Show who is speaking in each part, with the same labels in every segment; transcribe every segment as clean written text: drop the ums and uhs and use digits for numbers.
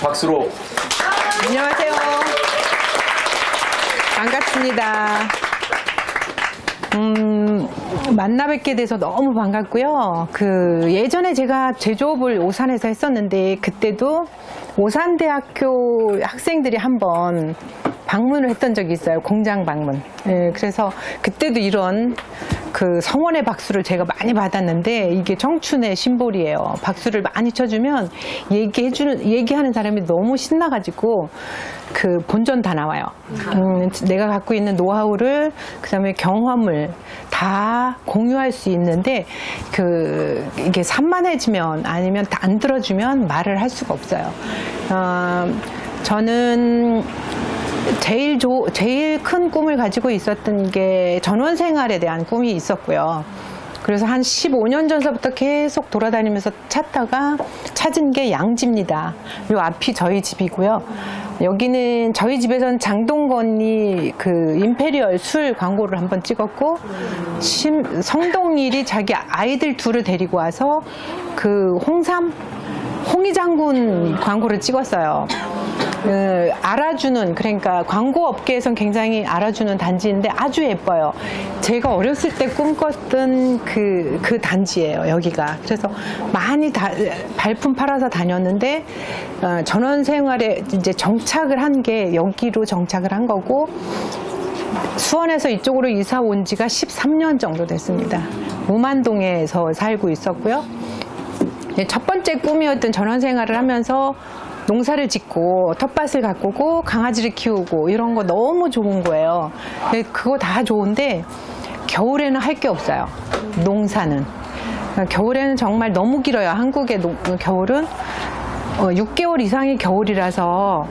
Speaker 1: 박수로.
Speaker 2: 안녕하세요. 반갑습니다. 만나 뵙게 돼서 너무 반갑고요. 예전에 제가 제조업을 오산에서 했었는데 그때도 오산대학교 학생들이 한번 방문을 했던 적이 있어요. 공장 방문. 예, 그래서 그때도 이런 성원의 박수를 제가 많이 받았는데 이게 청춘의 심볼이에요. 박수를 많이 쳐주면 얘기하는 사람이 너무 신나가지고 본전 다 나와요. 내가 갖고 있는 노하우를 그다음에 경험을 다 공유할 수 있는데 이게 산만해지면 아니면 안 들어주면 말을 할 수가 없어요. 저는 제일 큰 꿈을 가지고 있었던 게 전원 생활에 대한 꿈이 있었고요. 그래서 한 15년 전서부터 계속 돌아다니면서 찾다가 찾은 게 양지입니다. 요 앞이 저희 집이고요. 여기는 저희 집에서는 장동건이 임페리얼 술 광고를 한번 찍었고, 성동일이 자기 아이들 둘을 데리고 와서 홍희 장군 광고를 찍었어요. 그러니까 광고 업계에선 굉장히 알아주는 단지인데 아주 예뻐요. 제가 어렸을 때 꿈꿨던 그 단지예요, 여기가. 그래서 많이 발품 팔아서 다녔는데, 전원 생활에 이제 정착을 한 게 여기로 정착을 한 거고, 수원에서 이쪽으로 이사 온 지가 13년 정도 됐습니다. 무만동에서 살고 있었고요. 첫 번째 꿈이었던 전원 생활을 하면서 농사를 짓고 텃밭을 가꾸고 강아지를 키우고 이런 거 너무 좋은 거예요. 근데 그거 다 좋은데 겨울에는 할 게 없어요. 농사는. 겨울에는 정말 너무 길어요. 한국의 겨울은 6개월 이상의 겨울이라서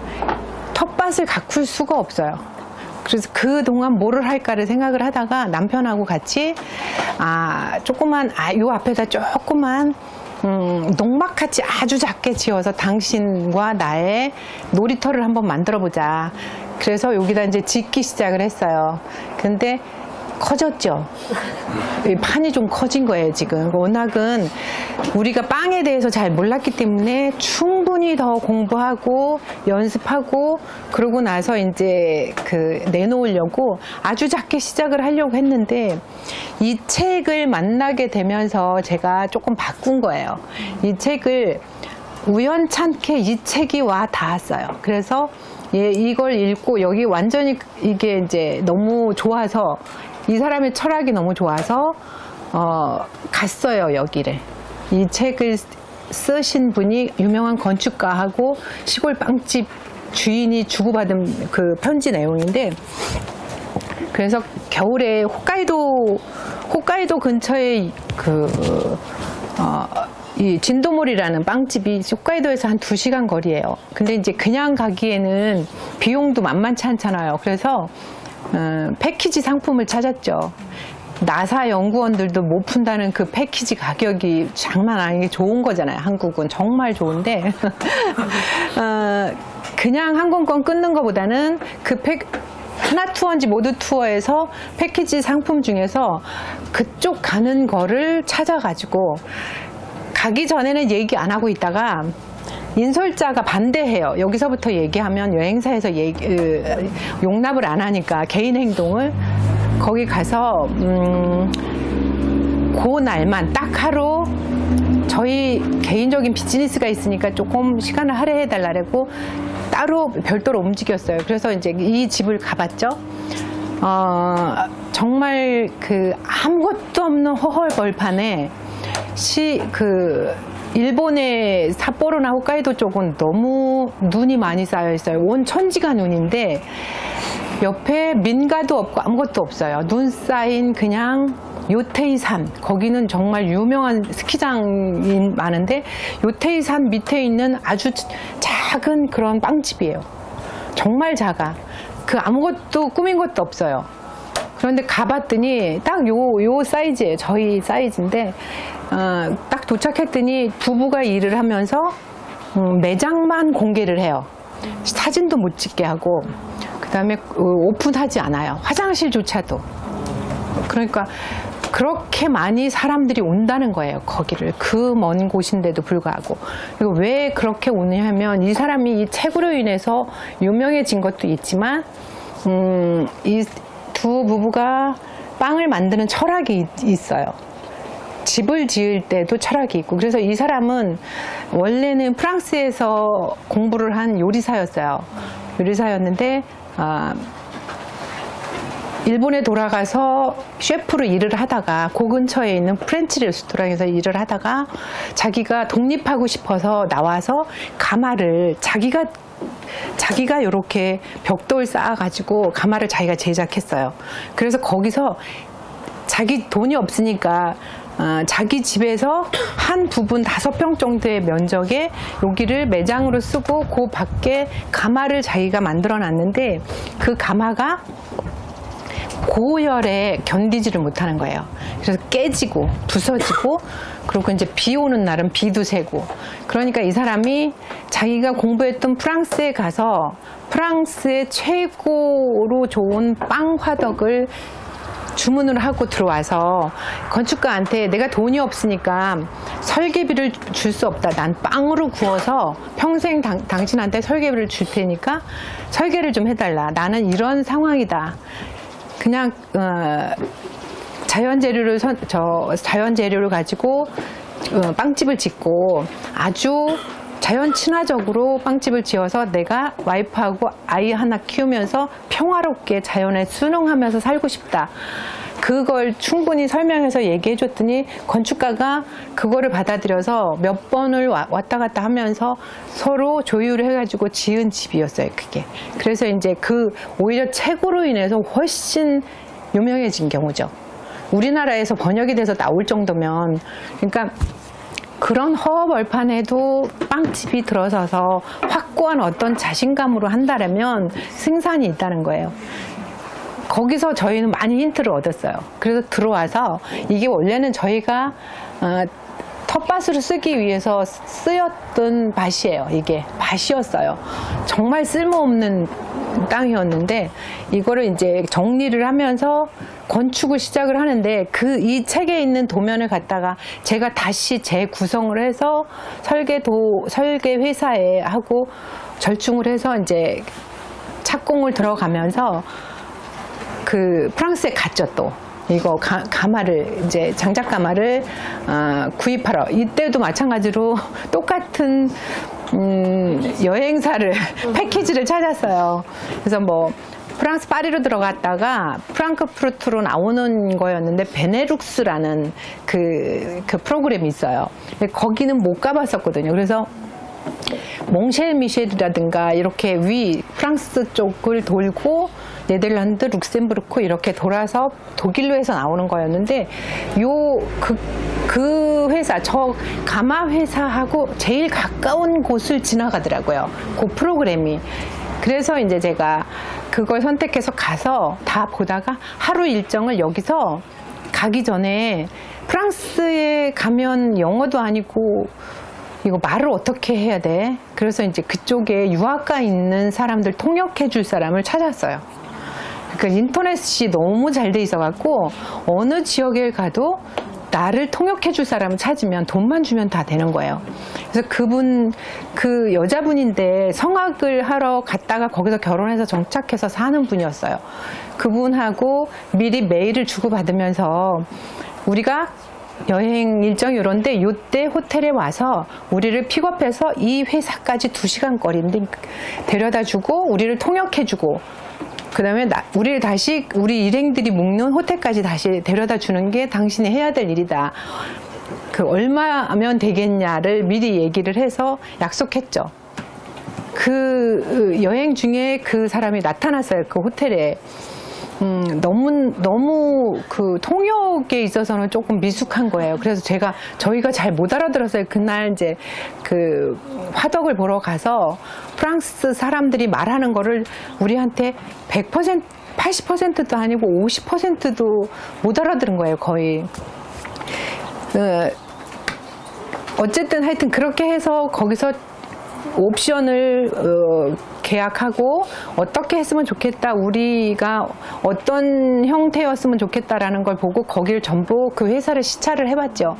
Speaker 2: 텃밭을 가꿀 수가 없어요. 그래서 그동안 뭐를 할까를 생각을 하다가 남편하고 같이 요 앞에다 조그만 농막같이 아주 작게 지어서 당신과 나의 놀이터를 한번 만들어 보자. 그래서 여기다 이제 짓기 시작을 했어요. 근데 커졌죠. 판이 좀 커진 거예요, 지금. 워낙은 우리가 빵에 대해서 잘 몰랐기 때문에 충분히 더 공부하고 연습하고 그러고 나서 이제 내놓으려고 아주 작게 시작을 하려고 했는데 이 책을 만나게 되면서 제가 조금 바꾼 거예요. 이 책을 우연찮게 이 책이 와 닿았어요. 그래서 이걸 읽고 여기 완전히 이게 이제 너무 좋아서 이 사람의 철학이 너무 좋아서 갔어요, 여기를. 이 책을 쓰신 분이 유명한 건축가하고 시골 빵집 주인이 주고받은 편지 내용인데, 그래서 겨울에 홋카이도 근처에 이 진도몰이라는 빵집이 홋카이도에서 한 2시간 거리예요. 근데 이제 그냥 가기에는 비용도 만만치 않잖아요. 그래서 패키지 상품을 찾았죠. 나사 연구원들도 못 푼다는 그 패키지 가격이 장난 아니게 좋은 거잖아요. 한국은 정말 좋은데 그냥 항공권 끊는 것보다는 하나 투어인지 모두 투어에서 패키지 상품 중에서 그쪽 가는 거를 찾아가지고, 가기 전에는 얘기 안 하고 있다가 인솔자가 반대해요. 여기서부터 얘기하면 여행사에서 용납을 안 하니까 개인 행동을. 거기 가서 그날만 딱 하루 저희 개인적인 비즈니스가 있으니까 조금 시간을 할애해달라고 따로 별도로 움직였어요. 그래서 이제 이 집을 가봤죠. 정말 아무것도 없는 허허벌판에 일본의 삿포로나 홋카이도 쪽은 너무 눈이 많이 쌓여 있어요. 온 천지가 눈인데 옆에 민가도 없고 아무것도 없어요. 눈 쌓인 그냥 요테이산, 거기는 정말 유명한 스키장이 많은데 요테이산 밑에 있는 아주 작은 그런 빵집이에요. 정말 작아. 아무것도 꾸민 것도 없어요. 그런데 가봤더니 딱 요 사이즈예요. 저희 사이즈인데 딱 도착했더니 부부가 일을 하면서 매장만 공개를 해요. 사진도 못 찍게 하고, 그 다음에 오픈하지 않아요. 화장실조차도. 그러니까 그렇게 많이 사람들이 온다는 거예요. 거기를. 그 먼 곳인데도 불구하고. 그리고 왜 그렇게 오냐면 이 사람이 이 책으로 인해서 유명해진 것도 있지만 이 두 부부가 빵을 만드는 철학이 있어요. 집을 지을 때도 철학이 있고. 그래서 이 사람은 원래는 프랑스에서 공부를 한 요리사였어요. 요리사였는데 일본에 돌아가서 셰프로 일을 하다가 그 근처에 있는 프렌치 레스토랑에서 일을 하다가 자기가 독립하고 싶어서 나와서 가마를 자기가 이렇게 벽돌 쌓아가지고 가마를 자기가 제작했어요. 그래서 거기서 자기 돈이 없으니까 자기 집에서 한 부분 5평 정도의 면적에 여기를 매장으로 쓰고 그 밖에 가마를 자기가 만들어 놨는데 그 가마가 고열에 견디지를 못하는 거예요. 그래서 깨지고 부서지고 그리고 이제 비 오는 날은 비도 새고 그러니까 이 사람이 자기가 공부했던 프랑스에 가서 프랑스의 최고로 좋은 빵 화덕을 주문을 하고 들어와서 건축가한테 내가 돈이 없으니까 설계비를 줄 수 없다. 난 빵으로 구워서 평생 당신한테 설계비를 줄 테니까 설계를 좀 해달라. 나는 이런 상황이다. 그냥 자연 재료를 가지고 빵집을 짓고 아주 자연 친화적으로 빵집을 지어서 내가 와이프하고 아이 하나 키우면서 평화롭게 자연에 순응하면서 살고 싶다. 그걸 충분히 설명해서 얘기해 줬더니 건축가가 그거를 받아들여서 몇 번을 왔다 갔다 하면서 서로 조율을 해가지고 지은 집이었어요, 그게. 그래서 이제 오히려 책으로 인해서 훨씬 유명해진 경우죠. 우리나라에서 번역이 돼서 나올 정도면, 그러니까 그런 허허벌판에도 빵집이 들어서서 확고한 어떤 자신감으로 한다면 생산이 있다는 거예요. 거기서 저희는 많이 힌트를 얻었어요. 그래서 들어와서 이게 원래는 저희가 텃밭으로 쓰기 위해서 쓰였던 밭이에요. 이게 밭이었어요. 정말 쓸모없는 땅이었는데 이거를 이제 정리를 하면서 건축을 시작을 하는데 이 책에 있는 도면을 갖다가 제가 다시 재구성을 해서 설계 회사에 하고 절충을 해서 이제 착공을 들어가면서 프랑스에 갔죠. 또 이거 가마를 이제 장작 가마를 구입하러 이때도 마찬가지로 똑같은 여행사를 패키지를 찾았어요. 그래서 뭐 프랑스 파리로 들어갔다가 프랑크푸르트로 나오는 거였는데 베네룩스라는 그 프로그램이 있어요. 근데 거기는 못 가봤었거든요. 그래서 몽쉘 미셸이라든가 이렇게 프랑스 쪽을 돌고 네덜란드, 룩셈부르크 이렇게 돌아서 독일로 해서 나오는 거였는데 그 회사, 저 가마 회사하고 제일 가까운 곳을 지나가더라고요. 그 프로그램이. 그래서 이제 제가 그걸 선택해서 가서 다 보다가 하루 일정을 여기서 가기 전에 프랑스에 가면 영어도 아니고 이거 말을 어떻게 해야 돼? 그래서 이제 그쪽에 유학가 있는 사람들 통역해 줄 사람을 찾았어요. 그러니까 인터넷이 너무 잘 돼 있어 갖고 어느 지역에 가도 나를 통역해 줄 사람을 찾으면 돈만 주면 다 되는 거예요. 그래서 그 여자분인데 성악을 하러 갔다가 거기서 결혼해서 정착해서 사는 분이었어요. 그분하고 미리 메일을 주고받으면서 우리가 여행 일정이 이런데 이때 호텔에 와서 우리를 픽업해서 이 회사까지 2시간 거리인데 데려다 주고 우리를 통역해 주고 그 다음에 우리 일행들이 묵는 호텔까지 다시 데려다 주는 게 당신이 해야 될 일이다. 얼마면 되겠냐를 미리 얘기를 해서 약속했죠. 그 여행 중에 그 사람이 나타났어요. 그 호텔에. 너무 그 통역에 있어서는 조금 미숙한 거예요. 그래서 저희가 잘 못 알아들었어요. 그날 이제 그 화덕을 보러 가서 프랑스 사람들이 말하는 거를 우리한테 100%, 80%도 아니고 50%도 못 알아들은 거예요, 거의. 어쨌든 하여튼 그렇게 해서 거기서 옵션을 계약하고 어떻게 했으면 좋겠다, 우리가 어떤 형태였으면 좋겠다라는 걸 보고 거기를 전부 그 회사를 시찰을 해봤죠.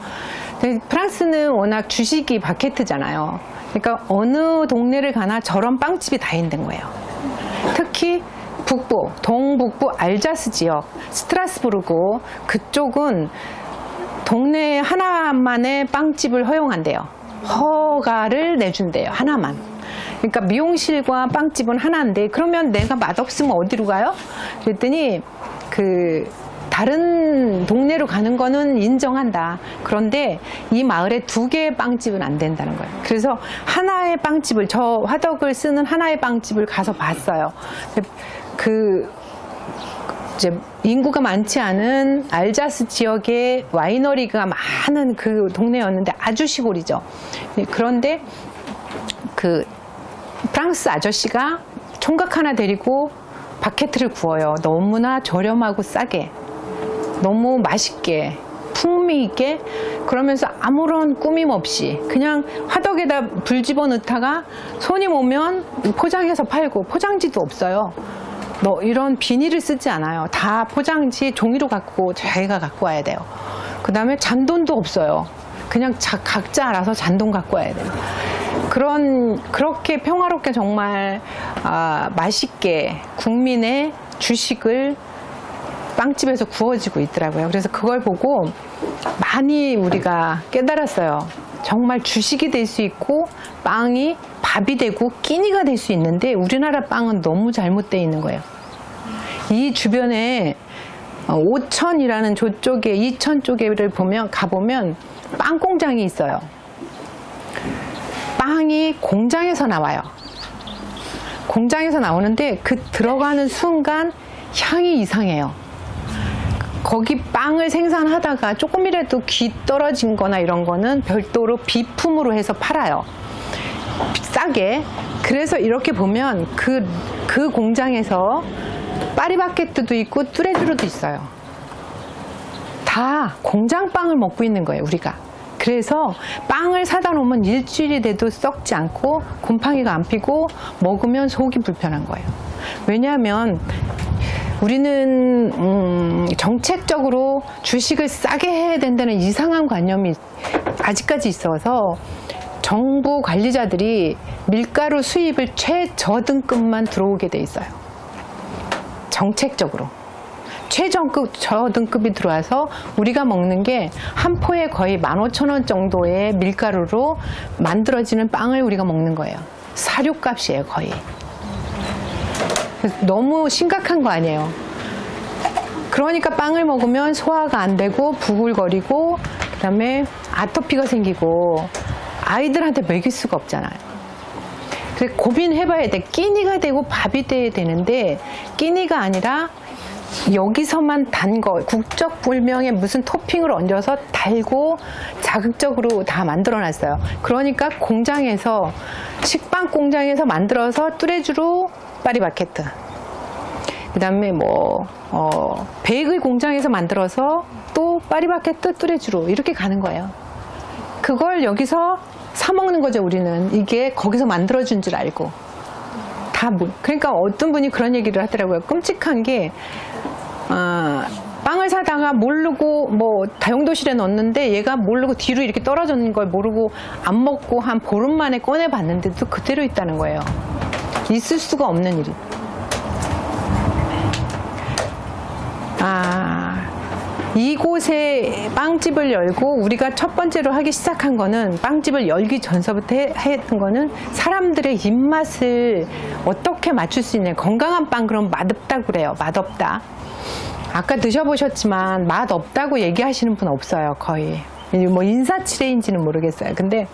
Speaker 2: 프랑스는 워낙 주식이 바게트잖아요. 그러니까 어느 동네를 가나 저런 빵집이 다 있는 거예요. 특히 북부, 동북부 알자스 지역, 스트라스부르크 그쪽은 동네 하나만의 빵집을 허용한대요. 허가를 내준대요. 하나만. 그러니까 미용실과 빵집은 하나인데 그러면 내가 맛없으면 어디로 가요? 그랬더니 다른 동네로 가는 거는 인정한다. 그런데 이 마을에 2개의 빵집은 안 된다는 거예요. 그래서 하나의 빵집을, 저 화덕을 쓰는 하나의 빵집을 가서 봤어요. 이제 인구가 많지 않은 알자스 지역에 와이너리가 많은 그 동네였는데 아주 시골이죠. 그런데 프랑스 아저씨가 총각 하나 데리고 바게트를 구워요. 너무나 저렴하고 싸게, 너무 맛있게, 풍미 있게, 그러면서 아무런 꾸밈 없이 그냥 화덕에다 불 집어넣다가 손님 오면 포장해서 팔고, 포장지도 없어요. 이런 비닐을 쓰지 않아요. 다 포장지 종이로 자기가 갖고 와야 돼요. 그 다음에 잔돈도 없어요. 그냥 각자 알아서 잔돈 갖고 와야 돼요. 그렇게 평화롭게 정말 맛있게 국민의 주식을 빵집에서 구워지고 있더라고요. 그래서 그걸 보고 많이 우리가 깨달았어요. 정말 주식이 될 수 있고 빵이 밥이 되고 끼니가 될 수 있는데 우리나라 빵은 너무 잘못되어 있는 거예요. 이 주변에 오천이라는 저쪽에, 이천 쪽에를 가보면 빵 공장이 있어요. 빵이 공장에서 나와요. 공장에서 나오는데 들어가는 순간 향이 이상해요. 거기 빵을 생산하다가 조금이라도 기 떨어진 거나 이런 거는 별도로 비품으로 해서 팔아요. 싸게. 그래서 이렇게 보면 그 공장에서 파리바게뜨도 있고 뚜레쥬르도 있어요. 다 공장빵을 먹고 있는 거예요, 우리가. 그래서 빵을 사다 놓으면 일주일이 돼도 썩지 않고 곰팡이가 안 피고 먹으면 속이 불편한 거예요. 왜냐하면 우리는 정책적으로 주식을 싸게 해야 된다는 이상한 관념이 아직까지 있어서 정부 관리자들이 밀가루 수입을 최저등급만 들어오게 돼 있어요. 정책적으로 저등급이 들어와서 우리가 먹는 게 한 포에 거의 15,000원 정도의 밀가루로 만들어지는 빵을 우리가 먹는 거예요. 사료값이에요, 거의. 너무 심각한 거 아니에요. 그러니까 빵을 먹으면 소화가 안 되고 부글거리고 그 다음에 아토피가 생기고 아이들한테 먹일 수가 없잖아요. 그래서 고민해봐야 돼. 끼니가 되고 밥이 돼야 되는데 끼니가 아니라 여기서만 단 거, 국적불명의 무슨 토핑을 얹어서 달고 자극적으로 다 만들어놨어요. 그러니까 공장에서, 식빵 공장에서 만들어서 뚜레쥬르 파리바게뜨, 그 다음에 베이글 공장에서 만들어서 또 파리바게뜨 뚜레쥬르 이렇게 가는 거예요. 그걸 여기서 사 먹는 거죠, 우리는. 이게 거기서 만들어준 줄 알고. 그러니까 어떤 분이 그런 얘기를 하더라고요. 끔찍한 게, 빵을 사다가 모르고 다용도실에 넣었는데 얘가 모르고 뒤로 이렇게 떨어졌는 걸 모르고 안 먹고 한 보름 만에 꺼내 봤는데도 그대로 있다는 거예요. 있을 수가 없는 일이. 이곳에 빵집을 열고 우리가 첫 번째로 하기 시작한 거는, 빵집을 열기 전서부터 했던 거는 사람들의 입맛을 어떻게 맞출 수 있냐. 건강한 빵 그럼 맛없다고 그래요. 맛없다. 아까 드셔보셨지만 맛없다고 얘기하시는 분 없어요, 거의. 인사치레인지는 모르겠어요. 근데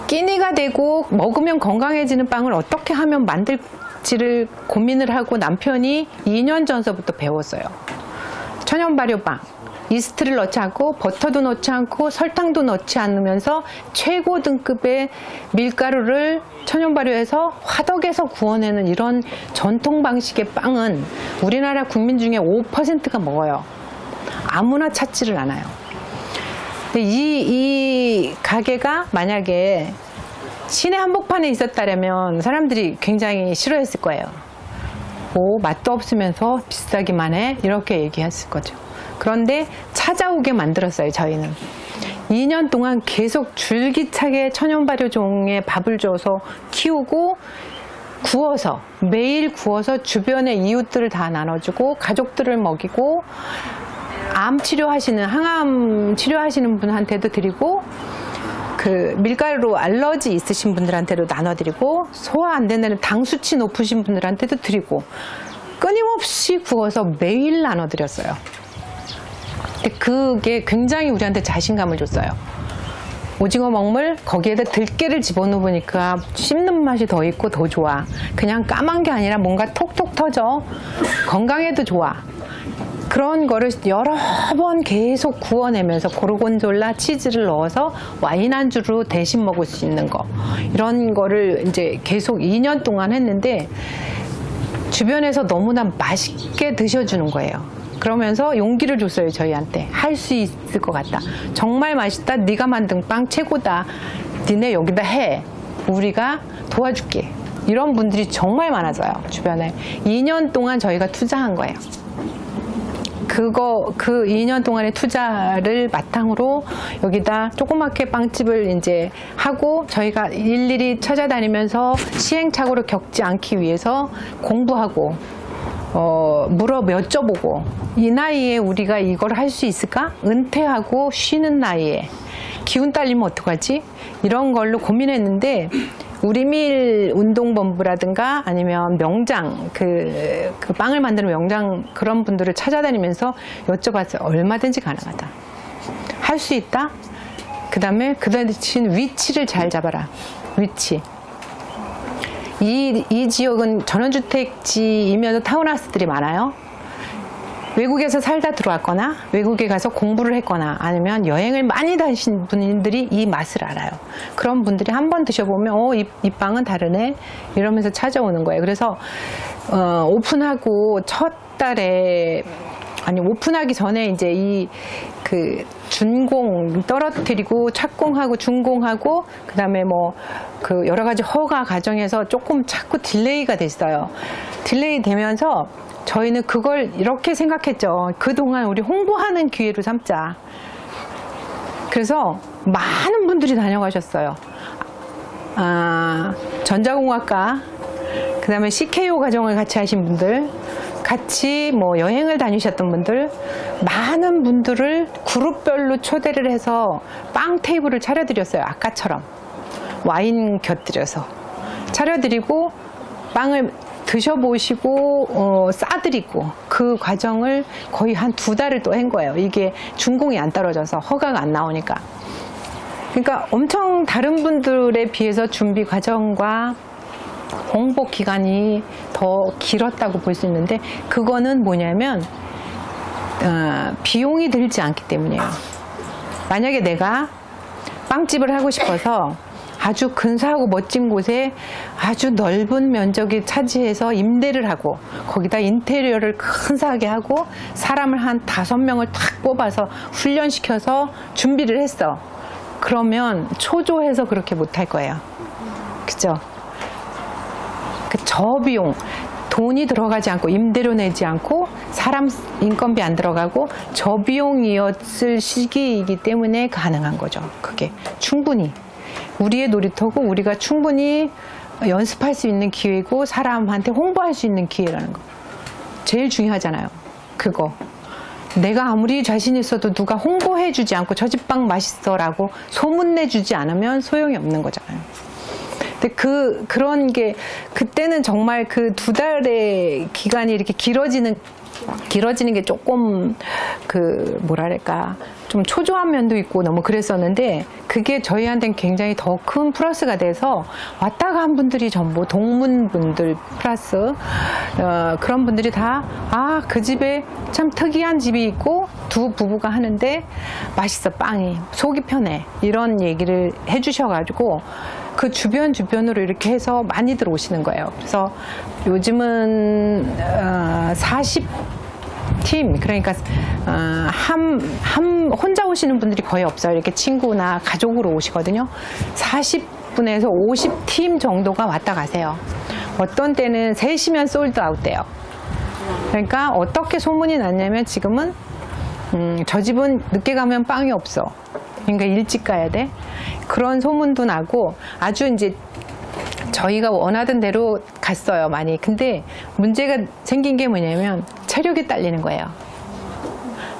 Speaker 2: 끼니가 되고 먹으면 건강해지는 빵을 어떻게 하면 만들지를 고민을 하고 남편이 2년 전서부터 배웠어요. 천연 발효빵, 이스트를 넣지 않고 버터도 넣지 않고 설탕도 넣지 않으면서 최고 등급의 밀가루를 천연 발효해서 화덕에서 구워내는 이런 전통 방식의 빵은 우리나라 국민 중에 5%가 먹어요. 아무나 찾지를 않아요. 근데 이 가게가 만약에 시내 한복판에 있었다면 사람들이 굉장히 싫어했을 거예요. 오, 맛도 없으면서 비싸기만 해? 이렇게 얘기했을 거죠. 그런데 찾아오게 만들었어요, 저희는. 2년 동안 계속 줄기차게 천연 발효종에 밥을 줘서 키우고 구워서, 매일 구워서 주변의 이웃들을 다 나눠주고 가족들을 먹이고 암 치료하시는, 항암 치료하시는 분한테도 드리고 그 밀가루 알러지 있으신 분들한테도 나눠드리고 소화 안 되는 당 수치 높으신 분들한테도 드리고 끊임없이 구워서 매일 나눠드렸어요. 근데 그게 굉장히 우리한테 자신감을 줬어요. 오징어 먹물 거기에다 들깨를 집어넣으니까 씹는 맛이 더 있고 더 좋아. 그냥 까만 게 아니라 뭔가 톡톡 터져. 건강에도 좋아. 그런 거를 여러 번 계속 구워내면서 고르곤졸라 치즈를 넣어서 와인 안주로 대신 먹을 수 있는 거, 이런 거를 이제 계속 2년 동안 했는데 주변에서 너무나 맛있게 드셔주는 거예요. 그러면서 용기를 줬어요. 저희한테 할 수 있을 것 같다. 정말 맛있다. 네가 만든 빵 최고다. 니네 여기다 해. 우리가 도와줄게. 이런 분들이 정말 많아져요. 주변에. 2년 동안 저희가 투자한 거예요. 그 2년 동안의 투자를 바탕으로 여기다 조그맣게 빵집을 이제 하고 저희가 일일이 찾아다니면서 시행착오를 겪지 않기 위해서 공부하고 여쭤보고 이 나이에 우리가 이걸 할 수 있을까? 은퇴하고 쉬는 나이에 기운 딸리면 어떡하지? 이런 걸로 고민했는데 우리밀 운동본부라든가 아니면 명장 그 빵을 만드는 명장 그런 분들을 찾아다니면서 여쭤봤어요. 얼마든지 가능하다. 할 수 있다? 그 다음에 그 대신 위치를 잘 잡아라. 위치. 이 지역은 전원주택지이면서 타운하우스들이 많아요. 외국에서 살다 들어왔거나 외국에 가서 공부를 했거나 아니면 여행을 많이 다니신 분들이 이 맛을 알아요. 그런 분들이 한번 드셔보면 이 빵은 다르네 이러면서 찾아오는 거예요. 그래서 오픈하고 첫 달에 오픈하기 전에 이제 그 준공 떨어뜨리고 착공하고 준공하고 그다음에 그 여러 가지 허가 과정에서 조금 자꾸 딜레이가 됐어요. 딜레이 되면서 저희는 그걸 이렇게 생각했죠. 그동안 우리 홍보하는 기회로 삼자. 그래서 많은 분들이 다녀가셨어요. 전자공학과, 그 다음에 CKO 과정을 같이 하신 분들, 같이 여행을 다니셨던 분들, 많은 분들을 그룹별로 초대를 해서 빵 테이블을 차려드렸어요. 아까처럼. 와인 곁들여서. 차려드리고 빵을 드셔보시고 싸드리고 그 과정을 거의 한 2달을 또 한 거예요. 이게 준공이 안 떨어져서 허가가 안 나오니까. 그러니까 엄청 다른 분들에 비해서 준비 과정과 홍보 기간이 더 길었다고 볼 수 있는데 그거는 뭐냐면 비용이 들지 않기 때문이에요. 만약에 내가 빵집을 하고 싶어서 아주 근사하고 멋진 곳에 아주 넓은 면적이 차지해서 임대를 하고 거기다 인테리어를 근사하게 하고 사람을 한 5명을 탁 뽑아서 훈련시켜서 준비를 했어. 그러면 초조해서 그렇게 못할 거예요. 그죠? 그 저비용, 돈이 들어가지 않고 임대료 내지 않고 사람 인건비 안 들어가고 저비용이었을 시기이기 때문에 가능한 거죠. 그게 충분히. 우리의 놀이터고 우리가 충분히 연습할 수 있는 기회고 사람한테 홍보할 수 있는 기회라는 거. 제일 중요하잖아요. 그거. 내가 아무리 자신 있어도 누가 홍보해 주지 않고 저 집 빵 맛있어 라고 소문내주지 않으면 소용이 없는 거잖아요. 근데 그런 게 그때는 정말 그 2달의 기간이 이렇게 길어지는 게 조금 뭐랄까 좀 초조한 면도 있고 너무 그랬었는데 그게 저희한테는 굉장히 더 큰 플러스가 돼서 왔다 간 분들이 전부 동문분들 플러스 그런 분들이 다 그 집에 참 특이한 집이 있고 두 부부가 하는데 맛있어 빵이 속이 편해 이런 얘기를 해주셔가지고 그 주변으로 이렇게 해서 많이들 오시는 거예요. 그래서 요즘은 40팀 그러니까 혼자 오시는 분들이 거의 없어요. 이렇게 친구나 가족으로 오시거든요. 40분에서 50팀 정도가 왔다 가세요. 어떤 때는 3시면 솔드아웃 돼요. 그러니까 어떻게 소문이 났냐면 지금은 저 집은 늦게 가면 빵이 없어. 그러니까 일찍 가야 돼. 그런 소문도 나고 아주 이제 저희가 원하던 대로 갔어요, 많이. 근데 문제가 생긴 게 뭐냐면 체력이 딸리는 거예요.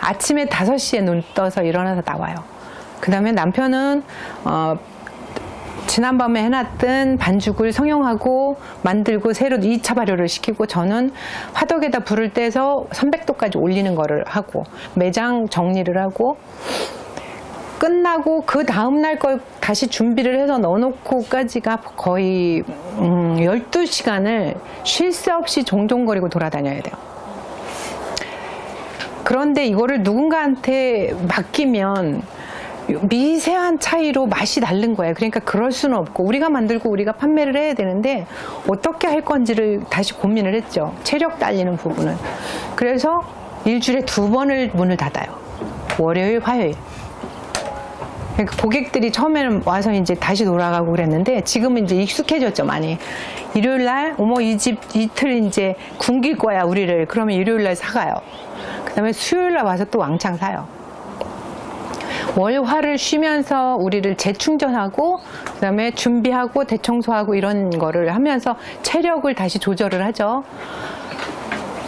Speaker 2: 아침에 5시에 눈 떠서 일어나서 나와요. 그 다음에 남편은 지난밤에 해놨던 반죽을 성형하고 만들고 새로 2차 발효를 시키고, 저는 화덕에다 불을 떼서 300도까지 올리는 거를 하고 매장 정리를 하고, 끝나고 그 다음날 걸 다시 준비를 해서 넣어놓고까지가 거의 12시간을 쉴 새 없이 종종거리고 돌아다녀야 돼요. 그런데 이거를 누군가한테 맡기면 미세한 차이로 맛이 다른 거예요. 그러니까 그럴 수는 없고 우리가 만들고 우리가 판매를 해야 되는데 어떻게 할 건지를 다시 고민을 했죠. 체력 딸리는 부분은. 그래서 일주일에 2번을 문을 닫아요. 월요일, 화요일. 그러니까 고객들이 처음에는 와서 이제 다시 돌아가고 그랬는데 지금은 이제 익숙해졌죠, 많이. 일요일 날, 어머, 이 집 이틀 이제 굶길 거야, 우리를. 그러면 일요일 날 사가요. 그 다음에 수요일 날 와서 또 왕창 사요. 월, 화를 쉬면서 우리를 재충전하고, 그 다음에 준비하고 대청소하고 이런 거를 하면서 체력을 다시 조절을 하죠.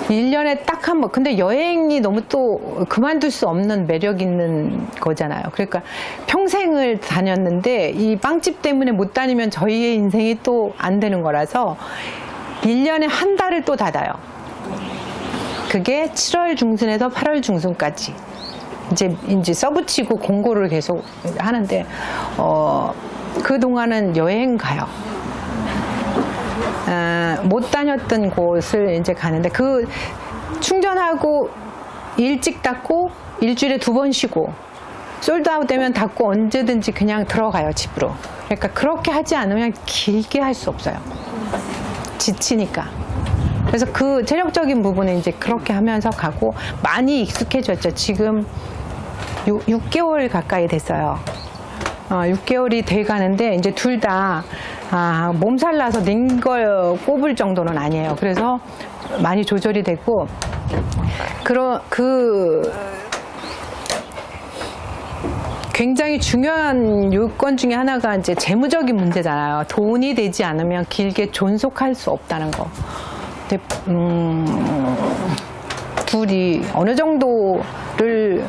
Speaker 2: 1년에 딱 한 번. 근데 여행이 너무 또 그만둘 수 없는 매력 있는 거잖아요. 그러니까 평생을 다녔는데 이 빵집 때문에 못 다니면 저희의 인생이 또 안 되는 거라서 1년에 한 달을 또 닫아요. 그게 7월 중순에서 8월 중순까지. 이제 써붙이고 공고를 계속 하는데, 그동안은 여행 가요. 못 다녔던 곳을 이제 가는데, 그 충전하고 일찍 닫고 일주일에 2번 쉬고 솔드아웃 되면 닫고 언제든지 그냥 들어가요, 집으로. 그러니까 그렇게 하지 않으면 길게 할 수 없어요. 지치니까. 그래서 그 체력적인 부분은 이제 그렇게 하면서 가고 많이 익숙해졌죠. 지금 6개월 가까이 됐어요. 6개월이 돼 가는데 이제 둘 다 몸살 나서 낸 걸 꼽을 정도는 아니에요. 그래서 많이 조절이 되고, 굉장히 중요한 요건 중에 하나가 이제 재무적인 문제잖아요. 돈이 되지 않으면 길게 존속할 수 없다는 거. 근데 둘이 어느 정도를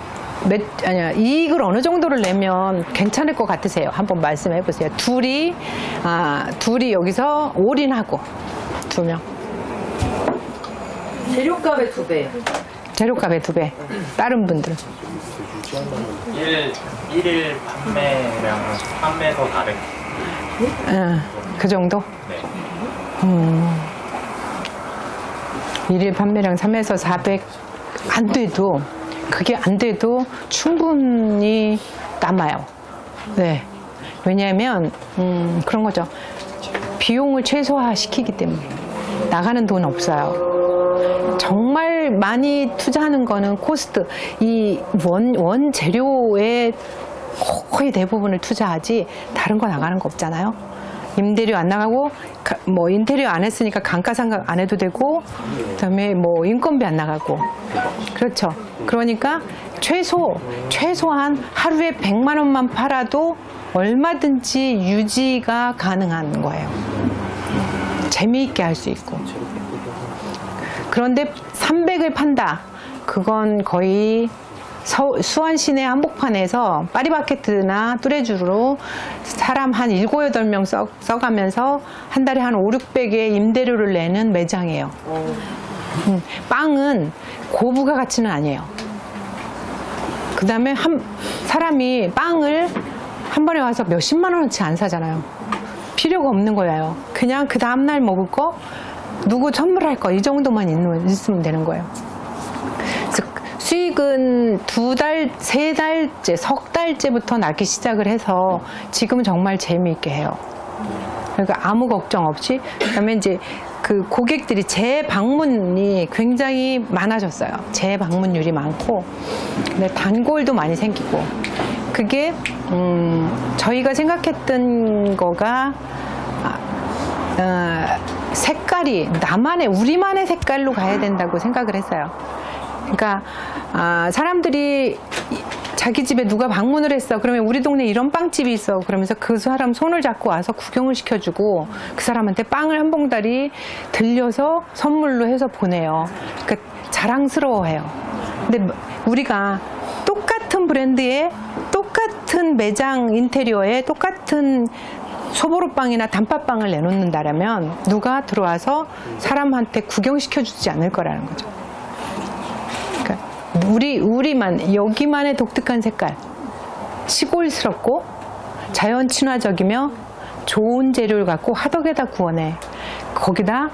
Speaker 2: 이익을 어느 정도를 내면 괜찮을 것 같으세요? 한번 말씀해 보세요. 둘이 여기서 올인하고 2명.
Speaker 1: 재료값의 2배.
Speaker 2: 재료값의 2배. 다른 분들은?
Speaker 3: 1일 판매량 3에서 400.
Speaker 2: 그 정도?
Speaker 3: 네.
Speaker 2: 1일 판매량 3에서 400 안 돼도, 그게 안 돼도 충분히 남아요. 네. 왜냐하면 그런 거죠. 비용을 최소화시키기 때문에 나가는 돈 없어요. 정말 많이 투자하는 거는 코스트, 이 원 재료에 거의 대부분을 투자하지 다른 거 나가는 거 없잖아요. 임대료 안 나가고, 뭐 인테리어 안 했으니까 감가상각 안 해도 되고, 그다음에 뭐 인건비 안 나가고. 그렇죠. 그러니까 최소한 하루에 100만 원만 팔아도 얼마든지 유지가 가능한 거예요. 재미있게 할 수 있고. 그런데 300을 판다. 그건 거의 수원 시내 한복판에서 파리바게뜨나 뚜레쥬르로 사람 한 7, 8명 써가면서 한 달에 한 5, 600의 임대료를 내는 매장이에요. 빵은 고부가 가치는 아니에요. 그 다음에 사람이 빵을 한 번에 와서 몇십만 원어치 안 사잖아요. 필요가 없는 거예요. 그냥 그 다음날 먹을 거, 누구 선물할 거, 이 정도만 있으면 되는 거예요. 그래서 수익은 2달, 3달째, 석 달째부터 나기 시작을 해서 지금 정말 재미있게 해요. 그러니까 아무 걱정 없이. 그다음에 이제 그 고객들이 재방문이 굉장히 많아졌어요. 재방문율이 많고, 근데 단골도 많이 생기고. 그게 저희가 생각했던 거가 색깔이 우리만의 색깔로 가야 된다고 생각을 했어요. 그러니까 사람들이 자기 집에 누가 방문을 했어. 그러면 우리 동네에 이런 빵집이 있어. 그러면서 그 사람 손을 잡고 와서 구경을 시켜주고 그 사람한테 빵을 한 봉다리 들려서 선물로 해서 보내요. 그러니까 자랑스러워해요. 근데 우리가 똑같은 브랜드에 똑같은 매장 인테리어에 똑같은 소보루빵이나 단팥빵을 내놓는다라면 누가 들어와서 사람한테 구경시켜주지 않을 거라는 거죠. 그러니까 우리만 여기만의 독특한 색깔, 시골스럽고 자연 친화적이며 좋은 재료를 갖고 화덕에다 구워내. 거기다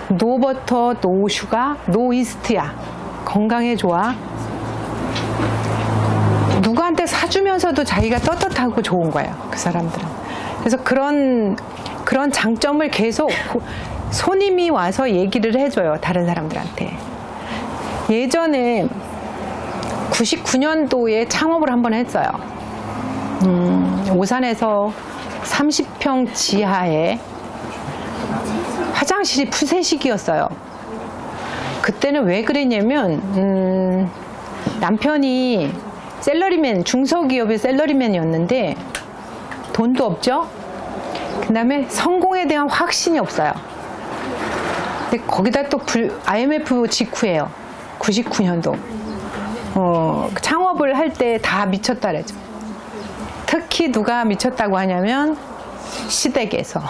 Speaker 2: 노버터, 노슈가, 노이스트야. 건강에 좋아. 누구한테 사주면서도 자기가 떳떳하고 좋은 거예요. 그 사람들은. 그래서 그런 장점을 계속 손님이 와서 얘기를 해줘요. 다른 사람들한테. 예전에 99년도에 창업을 한번 했어요. 오산에서 30평 지하에 화장실이 푸세식이었어요. 그때는 왜 그랬냐면 남편이 샐러리맨, 중소기업의 샐러리맨이었는데 돈도 없죠. 그 다음에 성공에 대한 확신이 없어요. 근데 거기다 또 IMF 직후예요. 99년도. 창업을 할 때 다 미쳤다 그랬죠. 특히 누가 미쳤다고 하냐면 시댁에서.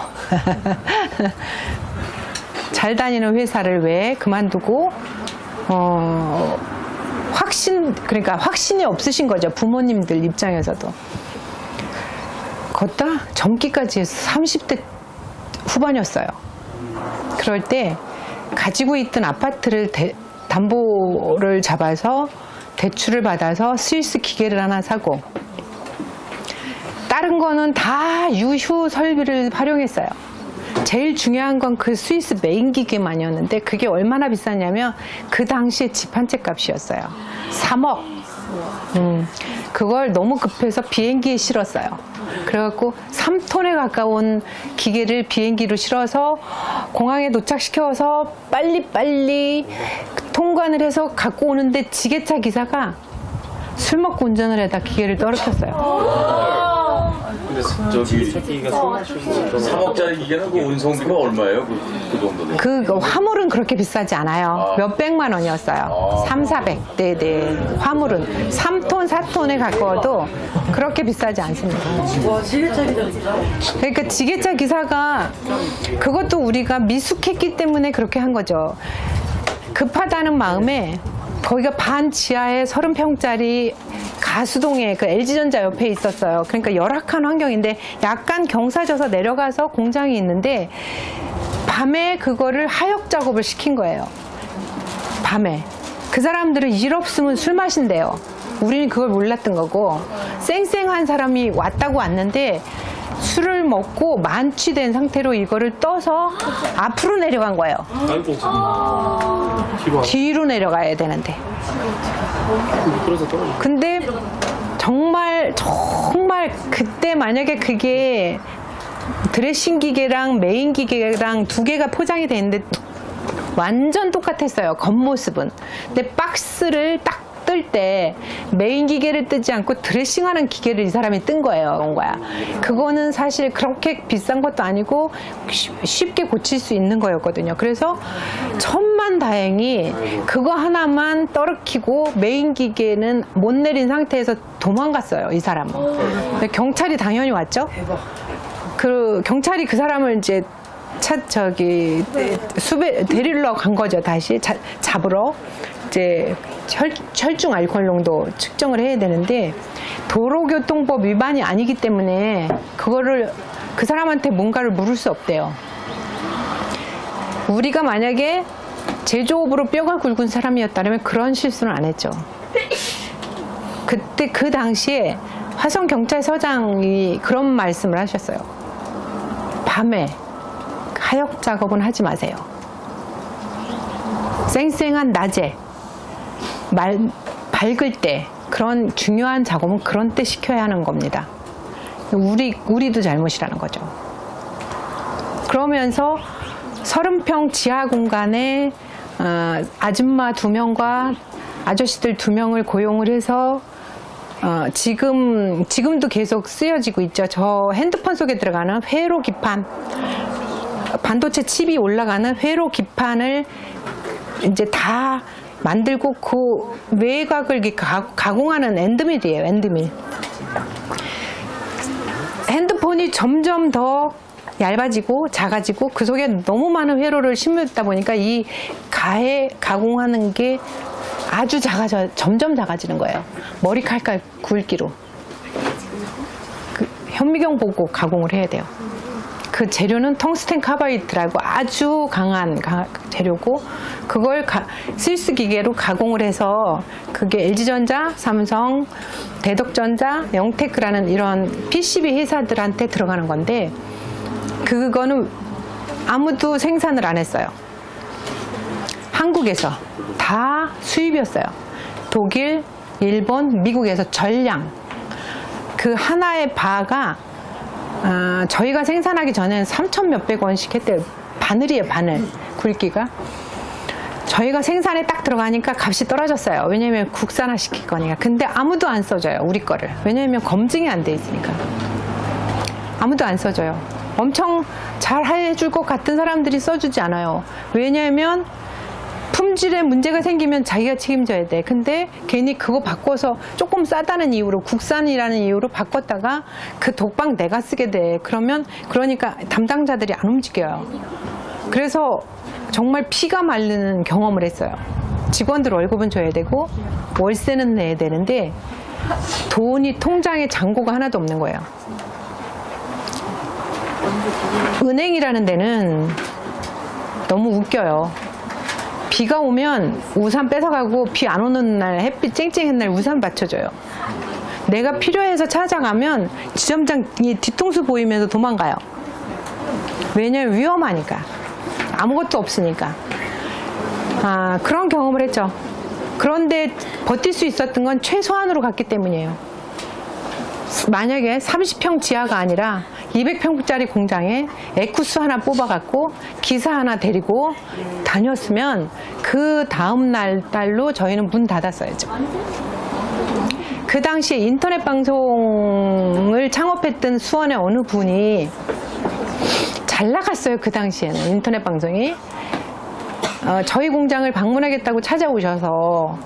Speaker 2: 잘 다니는 회사를 왜 그만두고 그러니까 확신이 없으신 거죠. 부모님들 입장에서도. 걷다 젊기까지 해서 30대 후반이었어요. 그럴 때 가지고 있던 아파트를 담보를 잡아서 대출을 받아서 스위스 기계를 하나 사고 다른 거는 다 유휴 설비를 활용했어요. 제일 중요한 건 그 스위스 메인 기계만이었는데 그게 얼마나 비쌌냐면 그 당시에 집 한 채 값이었어요. 3억. 그걸 너무 급해서 비행기에 실었어요. 그래갖고 3톤에 가까운 기계를 비행기로 실어서 공항에 도착시켜서 빨리빨리 통관을 해서 갖고 오는데 지게차 기사가 술 먹고 운전을 해다 기계를 떨어뜨렸어요.
Speaker 1: 근데 저기 3억짜리 기계는 그 운송비가 얼마예요? 그 정도는?
Speaker 2: 그 화물은 그렇게 비싸지 않아요. 몇백만 원이었어요. 3, 400. 네네. 화물은 3톤, 4톤에 가까워도 그렇게 비싸지 않습니다. 그러니까 지게차 기사가 그것도 우리가 미숙했기 때문에 그렇게 한 거죠. 급하다는 마음에 거기가 반 지하에 30평짜리 가수동에 그 LG전자 옆에 있었어요. 그러니까 열악한 환경인데 약간 경사져서 내려가서 공장이 있는데 밤에 그거를 하역 작업을 시킨 거예요. 밤에. 그 사람들은 일 없으면 술 마신대요. 우리는 그걸 몰랐던 거고 쌩쌩한 사람이 왔는데 술을 먹고 만취된 상태로 이거를 떠서 앞으로 내려간 거예요. 뒤로 내려가야 되는데. 근데 정말 그때 만약에 그게 드레싱 기계랑 메인 기계랑 두 개가 포장이 돼 있는데 완전 똑같았어요. 겉모습은. 근데 박스를 딱 뜰 때 메인 기계를 뜨지 않고 드레싱하는 기계를 이 사람이 뜬 거예요. 온 거야. 그거는 사실 그렇게 비싼 것도 아니고 쉽게 고칠 수 있는 거였거든요. 그래서 천만다행히 그거 하나만 떨어뜨리고 메인 기계는 못 내린 상태에서 도망갔어요. 이 사람은. 근데 경찰이 당연히 왔죠. 그 경찰이 그 사람을 이제 데리러 간 거죠. 다시 잡으러. 이제 혈중 알코올 농도 측정을 해야 되는데 도로교통법 위반이 아니기 때문에 그거를 그 사람한테 뭔가를 물을 수 없대요. 우리가 만약에 제조업으로 뼈가 굵은 사람이었다면 그런 실수는 안 했죠. 그때 그 당시에 화성경찰서장이 그런 말씀을 하셨어요. 밤에 하역 작업은 하지 마세요. 쌩쌩한 낮에 밝을 때 그런 중요한 작업은 그런 때 시켜야 하는 겁니다. 우리도 잘못이라는 거죠. 그러면서 30평 지하 공간에 아줌마 2명과 아저씨들 2명을 고용을 해서 지금도 계속 쓰여지고 있죠. 저 핸드폰 속에 들어가는 회로 기판, 반도체 칩이 올라가는 회로 기판을 이제 다 만들고 그 외곽을 이렇게 가공하는 엔드밀이에요. 엔드밀. 핸드폰이 점점 더 얇아지고 작아지고 그 속에 너무 많은 회로를 심었다 보니까 이 가공하는 게 아주 점점 작아지는 거예요. 머리칼칼 굵기로. 현미경 보고 가공을 해야 돼요. 그 재료는 텅스텐 카바이드라고 아주 강한 재료고, 그걸 스위스 기계로 가공을 해서 그게 LG전자, 삼성, 대덕전자, 영테크라는 이런 PCB 회사들한테 들어가는 건데, 그거는 아무도 생산을 안 했어요. 한국에서 다 수입이었어요. 독일, 일본, 미국에서 전량. 그 하나의 바가 저희가 생산하기 전엔 3천 몇백 원씩 했대요. 바늘이에요, 바늘. 굵기가. 저희가 생산에 딱 들어가니까 값이 떨어졌어요. 왜냐면 국산화 시킬 거니까. 근데 아무도 안 써줘요, 우리 거를. 왜냐면 검증이 안 돼 있으니까. 아무도 안 써줘요. 엄청 잘 해줄 것 같은 사람들이 써주지 않아요. 왜냐면 품질에 문제가 생기면 자기가 책임져야 돼. 근데 괜히 그거 바꿔서 조금 싸다는 이유로, 국산이라는 이유로 바꿨다가 그 독방 내가 쓰게 돼. 그러니까 담당자들이 안 움직여요. 그래서 정말 피가 마르는 경험을 했어요. 직원들 월급은 줘야 되고 월세는 내야 되는데 돈이 통장에 잔고가 하나도 없는 거예요. 은행이라는 데는 너무 웃겨요. 비가 오면 우산 뺏어가고, 비 안 오는 날, 햇빛 쨍쨍한 날 우산 받쳐줘요. 내가 필요해서 찾아가면 지점장이 뒤통수 보이면서 도망가요. 왜냐면 위험하니까. 아무것도 없으니까. 그런 경험을 했죠. 그런데 버틸 수 있었던 건 최소한으로 갔기 때문이에요. 만약에 30평 지하가 아니라 200평짜리 공장에 에쿠스 하나 뽑아갖고 기사 하나 데리고 다녔으면 그 다음 달로 저희는 문 닫았어야죠. 그 당시에 인터넷 방송을 창업했던 수원의 어느 분이 잘 나갔어요. 그 당시에는 인터넷 방송이. 저희 공장을 방문하겠다고 찾아오셔서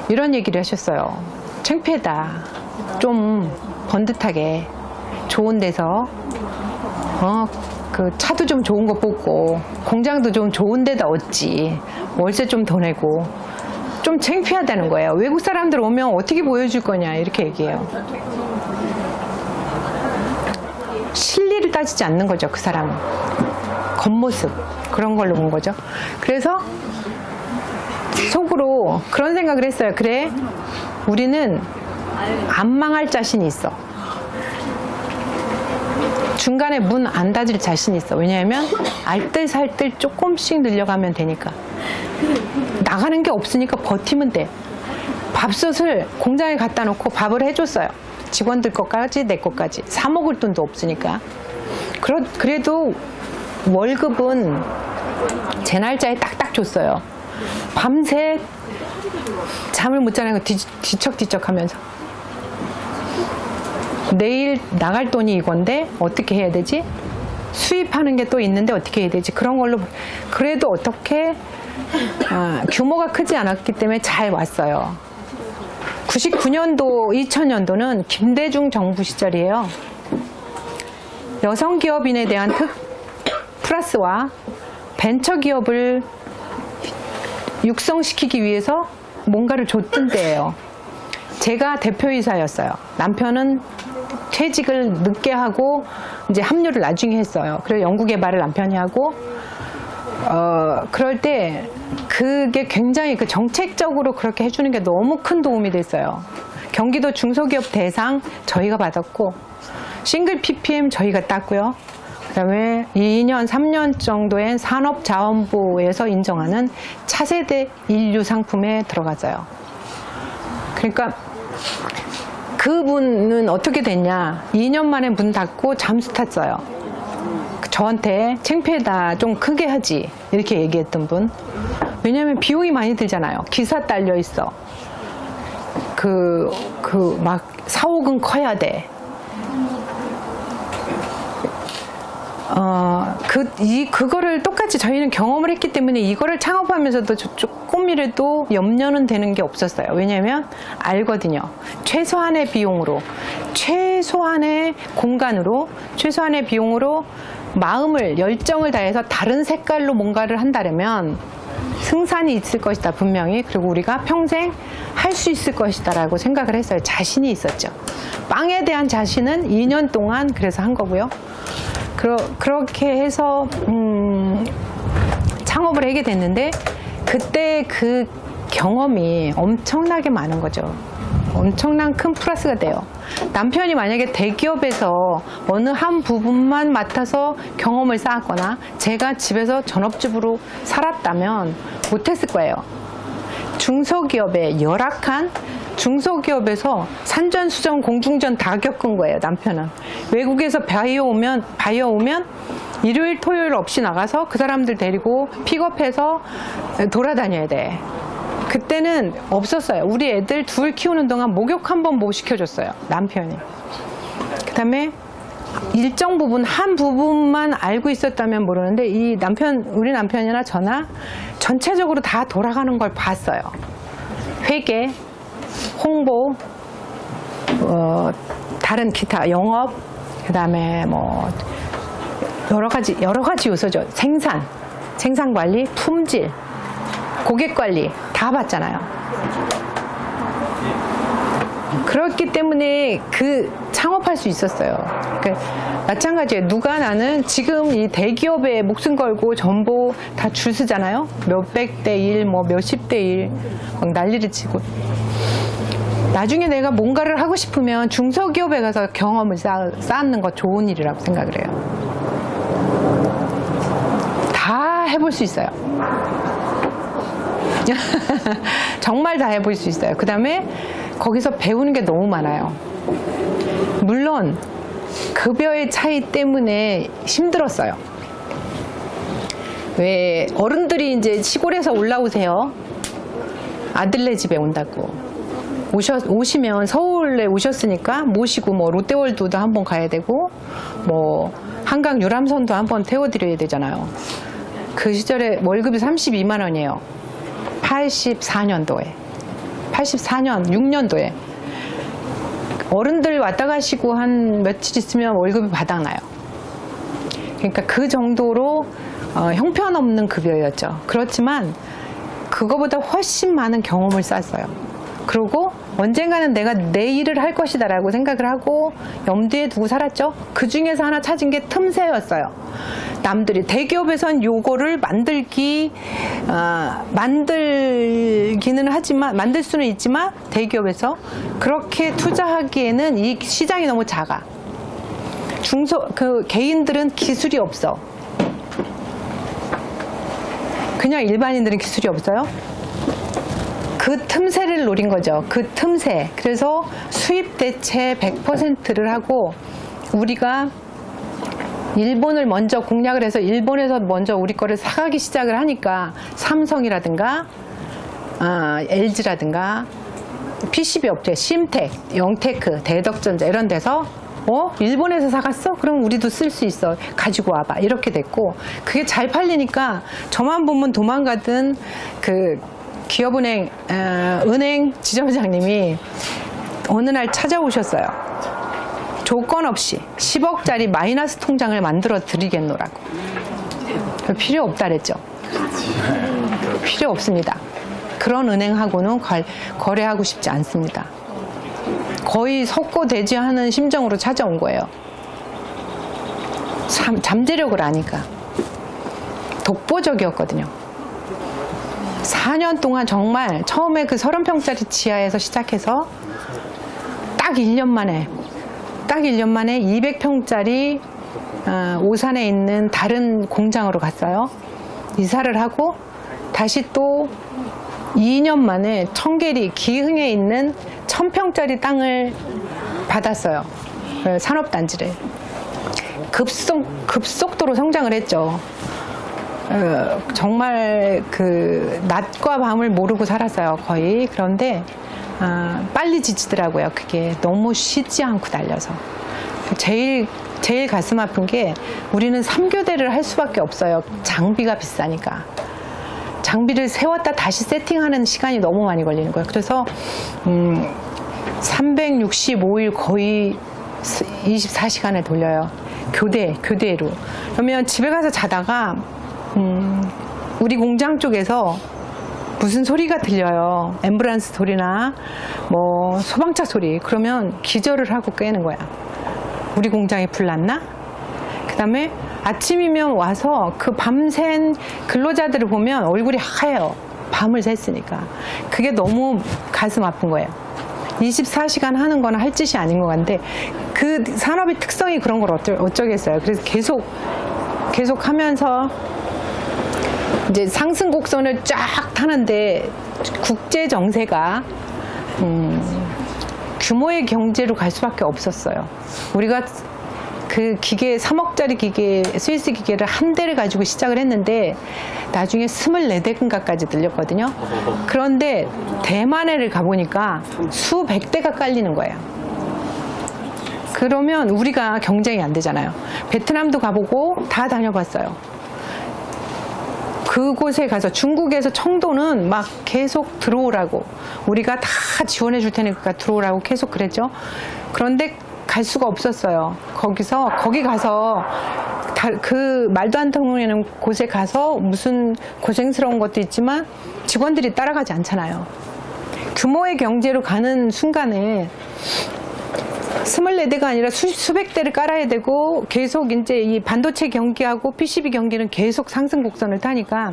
Speaker 2: 이런 얘기를 하셨어요. 창피하다. 좀 번듯하게 좋은 데서 그 차도 좀 좋은 거 뽑고 공장도 좀 좋은 데다 얻지, 월세 좀 더 내고. 좀 창피하다는 거예요. 외국 사람들 오면 어떻게 보여줄 거냐 이렇게 얘기해요. 실리를 따지지 않는 거죠. 그 사람은 겉모습 그런 걸로 본 거죠. 그래서 속으로 그런 생각을 했어요. 그래, 우리는 안 망할 자신이 있어. 중간에 문 안 닫을 자신이 있어. 왜냐하면 알뜰살뜰 조금씩 늘려가면 되니까. 나가는 게 없으니까 버티면 돼. 밥솥을 공장에 갖다 놓고 밥을 해줬어요. 직원들 것까지 내 것까지. 사 먹을 돈도 없으니까. 그래도 월급은 제 날짜에 딱딱 줬어요. 밤새 잠을 못 자는 거 뒤척뒤척 하면서. 내일 나갈 돈이 이건데 어떻게 해야 되지? 수입하는 게 또 있는데 어떻게 해야 되지? 그런 걸로. 그래도 어떻게 규모가 크지 않았기 때문에 잘 왔어요. 99년도, 2000년도는 김대중 정부 시절이에요. 여성 기업인에 대한 플러스와 벤처 기업을 육성시키기 위해서 뭔가를 줬던 때예요. 제가 대표이사였어요. 남편은 퇴직을 늦게 하고 이제 합류를 나중에 했어요. 그래서 연구개발을 남편이 하고, 그럴 때 그게 굉장히 그 정책적으로 그렇게 해주는 게 너무 큰 도움이 됐어요. 경기도 중소기업 대상 저희가 받았고, 싱글 PPM 저희가 땄고요. 그 다음에 2년, 3년 정도의 산업자원부에서 인정하는 차세대 인류 상품에 들어갔어요. 그러니까 그분은 어떻게 됐냐? 2년 만에 문 닫고 잠수 탔어요. 저한테 창피하다, 좀 크게 하지, 이렇게 얘기했던 분. 왜냐면 비용이 많이 들잖아요. 기사 딸려 있어. 막 사옥은 커야 돼. 그거를 똑같이 저희는 경험을 했기 때문에 이거를 창업하면서도 조금이라도 염려는 되는 게 없었어요. 왜냐면 알거든요. 최소한의 비용으로, 최소한의 공간으로, 최소한의 비용으로 마음을, 열정을 다해서 다른 색깔로 뭔가를 한다면 승산이 있을 것이다, 분명히. 그리고 우리가 평생 할 수 있을 것이다 라고 생각을 했어요. 자신이 있었죠. 빵에 대한 자신은 2년 동안 그래서 한 거고요. 그렇게 해서 창업을 하게 됐는데, 그때 그 경험이 엄청나게 많은 거죠. 엄청난 큰 플러스가 돼요. 남편이 만약에 대기업에서 어느 한 부분만 맡아서 경험을 쌓았거나 제가 집에서 전업주부로 살았다면 못했을 거예요. 중소기업의 열악한 중소기업에서 산전수전 공중전 다 겪은 거예요. 남편은 외국에서 바이어 오면 일요일 토요일 없이 나가서 그 사람들 데리고 픽업해서 돌아다녀야 돼. 그때는 없었어요. 우리 애들 둘 키우는 동안 목욕 한 번 못 시켜줬어요, 남편이. 그 다음에 일정 부분, 한 부분만 알고 있었다면 모르는데 우리 남편이나 저나 전체적으로 다 돌아가는 걸 봤어요. 회계, 홍보, 다른 기타, 영업, 그 다음에 뭐 여러 가지 요소죠. 생산 관리, 품질, 고객 관리 다 봤잖아요. 그렇기 때문에 창업할 수 있었어요. 마찬가지예요. 나는 지금 이 대기업에 목숨 걸고 전부 다 줄 서잖아요. 몇백 대 1, 뭐 몇십 대 1, 막 난리를 치고. 나중에 내가 뭔가를 하고 싶으면 중소기업에 가서 경험을 쌓는 거 좋은 일이라고 생각을 해요. 다 해볼 수 있어요. 정말 다 해볼 수 있어요. 그 다음에 거기서 배우는 게 너무 많아요. 물론 급여의 차이 때문에 힘들었어요. 왜 어른들이 이제 시골에서 올라오세요. 아들네 집에 온다고. 오시면 서울에 오셨으니까 모시고 뭐 롯데월드도 한번 가야 되고 뭐 한강 유람선도 한번 태워드려야 되잖아요. 그 시절에 월급이 32만 원이에요. 84년도에 6년도에 어른들 왔다 가시고 한 며칠 있으면 월급이 바닥나요. 그러니까 그 정도로 형편없는 급여였죠. 그렇지만 그거보다 훨씬 많은 경험을 쌓았어요. 그리고 언젠가는 내가 내 일을 할 것이다 라고 생각을 하고 염두에 두고 살았죠. 그 중에서 하나 찾은 게 틈새였어요. 남들이 대기업에선 요거를 만들기는 하지만, 만들 수는 있지만 대기업에서 그렇게 투자하기에는 이 시장이 너무 작아. 개인들은 기술이 없어. 그냥 일반인들은 기술이 없어요. 그 틈새를 노린 거죠. 그 틈새. 그래서 수입 대체 100%를 하고 우리가 일본을 먼저 공략을 해서 일본에서 먼저 우리 거를 사가기 시작을 하니까 삼성이라든가 LG라든가 PCB 업체, 심텍, 영테크, 대덕전자 이런 데서 일본에서 사갔어? 그럼 우리도 쓸 수 있어. 가지고 와봐. 이렇게 됐고 그게 잘 팔리니까 저만 보면 도망가던 그 기업은행 은행 지점장님이 어느 날 찾아오셨어요. 조건 없이 10억짜리 마이너스 통장을 만들어 드리겠노라고. 필요 없다 그랬죠. 필요 없습니다. 그런 은행하고는 거래하고 싶지 않습니다. 거의 석고대죄하는 심정으로 찾아온 거예요. 잠재력을 아니까. 독보적이었거든요. 4년 동안 정말 처음에 그 30평짜리 지하에서 시작해서 딱 1년 만에 200평짜리 오산에 있는 다른 공장으로 갔어요. 이사를 하고 다시 또 2년 만에 청계리 기흥에 있는 1000평짜리 땅을 받았어요. 산업단지를. 급속도로 성장을 했죠. 정말 그 낮과 밤을 모르고 살았어요, 거의. 그런데 빨리 지치더라고요. 그게 너무 쉬지 않고 달려서. 제일 가슴 아픈 게 우리는 3교대를 할 수밖에 없어요. 장비가 비싸니까. 장비를 세웠다 다시 세팅하는 시간이 너무 많이 걸리는 거예요. 그래서 365일 거의 24시간을 돌려요. 교대로. 그러면 집에 가서 자다가 우리 공장 쪽에서 무슨 소리가 들려요. 앰뷸런스 소리나 뭐 소방차 소리. 그러면 기절을 하고 깨는 거야. 우리 공장에 불 났나? 그 다음에 아침이면 와서 그 밤샌 근로자들을 보면 얼굴이 하얘요. 밤을 샜으니까. 그게 너무 가슴 아픈 거예요. 24시간 하는 건 할 짓이 아닌 것 같은데 그 산업의 특성이 그런 걸 어쩌겠어요. 그래서 계속 하면서 이제 상승 곡선을 쫙 타는데 국제 정세가 규모의 경제로 갈 수밖에 없었어요. 우리가 그 기계 3억짜리 기계 스위스 기계를 한 대를 가지고 시작을 했는데 나중에 24대인가까지 들렸거든요. 그런데 대만에를 가보니까 수백 대가 깔리는 거예요. 그러면 우리가 경쟁이 안 되잖아요. 베트남도 가보고 다 다녀봤어요. 그곳에 가서 중국에서 청도는 막 계속 들어오라고 우리가 다 지원해 줄 테니까 들어오라고 계속 그랬죠. 그런데 갈 수가 없었어요. 거기 가서 그 말도 안 통하는 곳에 가서 무슨 고생스러운 것도 있지만 직원들이 따라가지 않잖아요. 규모의 경제로 가는 순간에 24대가 아니라 수백 대를 깔아야 되고 계속 이제 이 반도체 경기하고 PCB 경기는 계속 상승 곡선을 타니까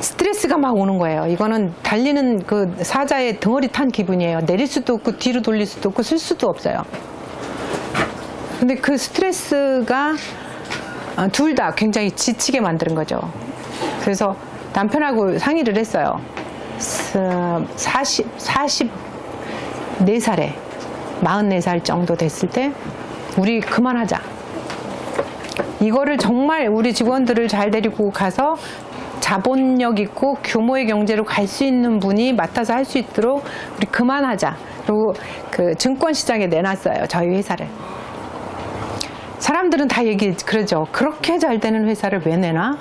Speaker 2: 스트레스가 막 오는 거예요. 이거는 달리는 그 사자의 덩어리 탄 기분이에요. 내릴 수도 없고 뒤로 돌릴 수도 없고 쓸 수도 없어요. 근데 그 스트레스가 둘 다 굉장히 지치게 만드는 거죠. 그래서 남편하고 상의를 했어요. 44살에 44살 정도 됐을 때 우리 그만하자. 이거를 정말 우리 직원들을 잘 데리고 가서 자본력 있고 규모의 경제로 갈 수 있는 분이 맡아서 할 수 있도록 우리 그만하자. 그리고 그 증권시장에 내놨어요. 저희 회사를. 사람들은 다 그러죠. 그렇게 잘 되는 회사를 왜 내놔?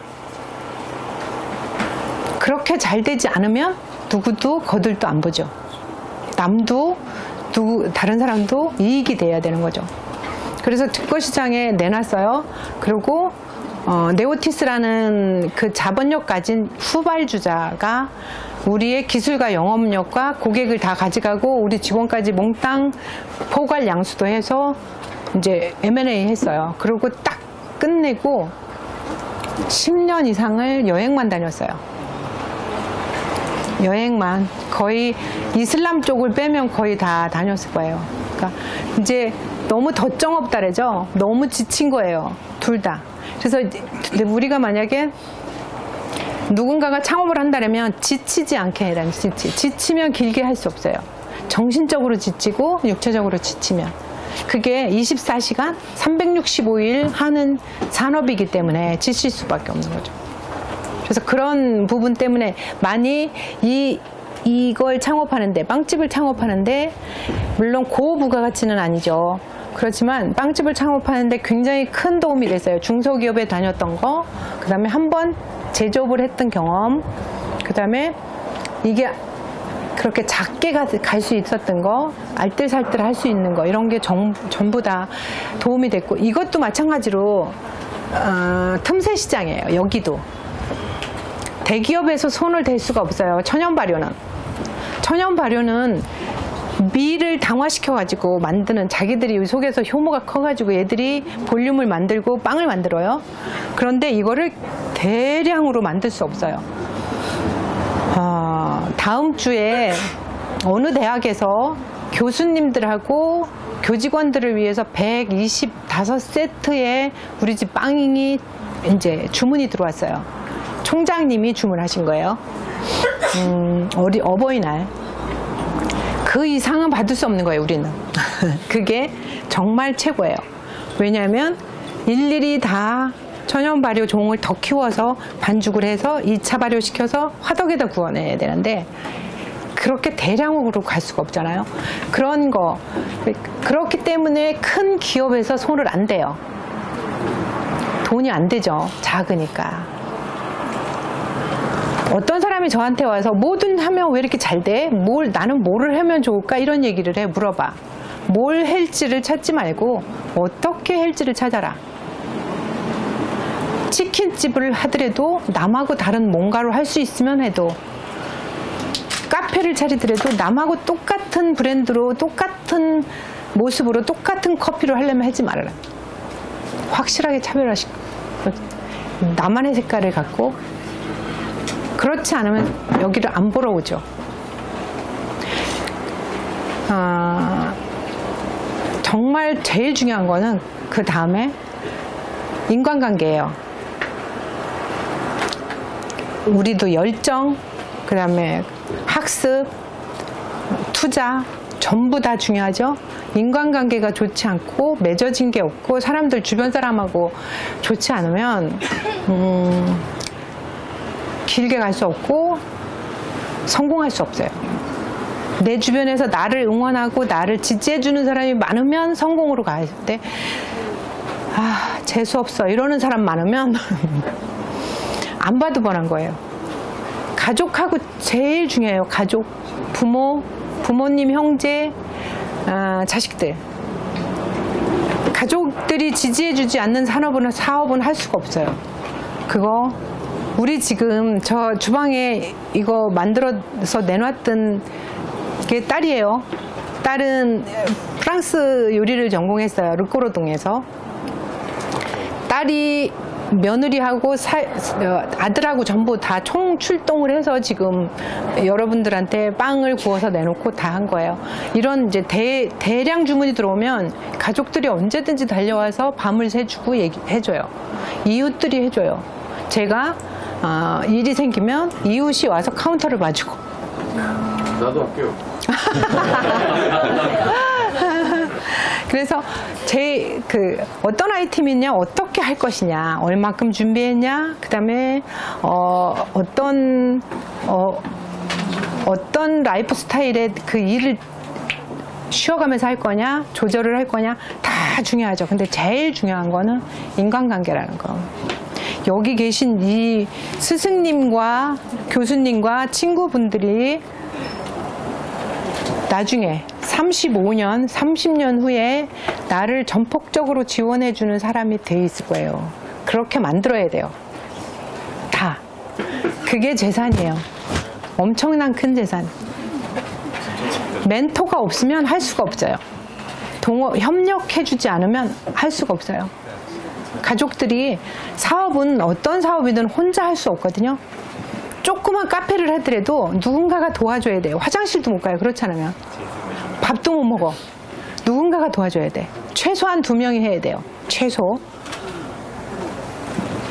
Speaker 2: 그렇게 잘 되지 않으면 누구도 거들도 안 보죠. 남도 다른 사람도 이익이 돼야 되는 거죠. 그래서 증권시장에 내놨어요. 그리고 네오티스라는 그 자본력 가진 후발주자가 우리의 기술과 영업력과 고객을 다 가져가고 우리 직원까지 몽땅 포괄 양수도 해서 이제 M&A 했어요. 그리고 딱 끝내고 10년 이상을 여행만 다녔어요. 여행만. 거의 이슬람 쪽을 빼면 거의 다 다녔을 거예요. 그러니까 이제 너무 덧정없다래죠. 너무 지친 거예요. 둘 다. 그래서 우리가 만약에 누군가가 창업을 한다면 지치지 않게 해라. 지치면 길게 할 수 없어요. 정신적으로 지치고 육체적으로 지치면. 그게 24시간 365일 하는 산업이기 때문에 지칠 수밖에 없는 거죠. 그래서 그런 부분 때문에 많이 이걸 창업하는데, 빵집을 창업하는데 물론 고부가가치는 아니죠. 그렇지만 빵집을 창업하는데 굉장히 큰 도움이 됐어요. 중소기업에 다녔던 거, 그 다음에 한번 제조업을 했던 경험, 그 다음에 이게 그렇게 작게 갈 수 있었던 거, 알뜰살뜰 할 수 있는 거, 이런 게 전부 다 도움이 됐고, 이것도 마찬가지로 틈새 시장이에요. 여기도 대기업에서 손을 댈 수가 없어요. 천연 발효는 밀을 당화시켜 가지고 만드는, 자기들이 속에서 효모가 커 가지고 얘들이 볼륨을 만들고 빵을 만들어요. 그런데 이거를 대량으로 만들 수 없어요. 다음 주에 어느 대학에서 교수님들하고 교직원들을 위해서 125세트의 우리 집 빵이 이제 주문이 들어왔어요. 총장님이 주문하신 거예요. 어버이날. 그 이상은 받을 수 없는 거예요, 우리는. 그게 정말 최고예요. 왜냐하면 일일이 다 천연 발효 종을 더 키워서 반죽을 해서 2차 발효시켜서 화덕에다 구워내야 되는데 그렇게 대량으로 갈 수가 없잖아요. 그런 거. 그렇기 때문에 큰 기업에서 손을 안 대요. 돈이 안 되죠. 작으니까. 어떤 사람이 저한테 와서 뭐든 하면 왜 이렇게 잘 돼? 나는 뭐를 하면 좋을까? 이런 얘기를 해. 물어봐. 뭘 할지를 찾지 말고 어떻게 할지를 찾아라. 치킨집을 하더라도 남하고 다른 뭔가를 할 수 있으면 해도, 카페를 차리더라도 남하고 똑같은 브랜드로 똑같은 모습으로 똑같은 커피를 하려면 하지 말아라. 확실하게 차별화시켜. 나만의 색깔을 갖고. 그렇지 않으면 여기를 안 보러 오죠. 정말 제일 중요한 거는 그 다음에 인간관계예요. 우리도 열정, 그 다음에 학습, 투자 전부 다 중요하죠. 인간관계가 좋지 않고 맺어진 게 없고 사람들 주변 사람하고 좋지 않으면 길게 갈 수 없고 성공할 수 없어요. 내 주변에서 나를 응원하고 나를 지지해주는 사람이 많으면 성공으로 가야 돼. 아, 재수없어 이러는 사람 많으면 안 봐도 뻔한 거예요. 가족하고 제일 중요해요. 가족, 부모님, 형제, 자식들. 가족들이 지지해주지 않는 사업은 할 수가 없어요. 그거 우리 지금 저 주방에 이거 만들어서 내놨던 게 딸이에요. 딸은 프랑스 요리를 전공했어요. 르꼬르동에서. 딸이 며느리하고 아들하고 전부 다 총출동을 해서 지금 여러분들한테 빵을 구워서 내놓고 다 한 거예요. 이런 이제 대량 주문이 들어오면 가족들이 언제든지 달려와서 밤을 새주고 해줘요. 이웃들이 해줘요. 제가 일이 생기면 이웃이 와서 카운터를 봐주고.
Speaker 1: 나도 할게요.
Speaker 2: 그래서 어떤 아이템이냐, 어떻게 할 것이냐, 얼마큼 준비했냐, 그 다음에 어떤 라이프 스타일의 그 일을 쉬어가면서 할 거냐, 조절을 할 거냐, 다 중요하죠. 근데 제일 중요한 거는 인간관계라는 거. 여기 계신 이 스승님과 교수님과 친구분들이 나중에 35년, 30년 후에 나를 전폭적으로 지원해주는 사람이 돼 있을 거예요. 그렇게 만들어야 돼요. 다. 그게 재산이에요. 엄청난 큰 재산. 멘토가 없으면 할 수가 없어요. 협력해주지 않으면 할 수가 없어요. 가족들이 사업은 어떤 사업이든 혼자 할 수 없거든요. 조그만 카페를 하더라도 누군가가 도와줘야 돼요. 화장실도 못 가요. 그렇지 않으면. 밥도 못 먹어. 누군가가 도와줘야 돼. 최소한 2명이 해야 돼요. 최소.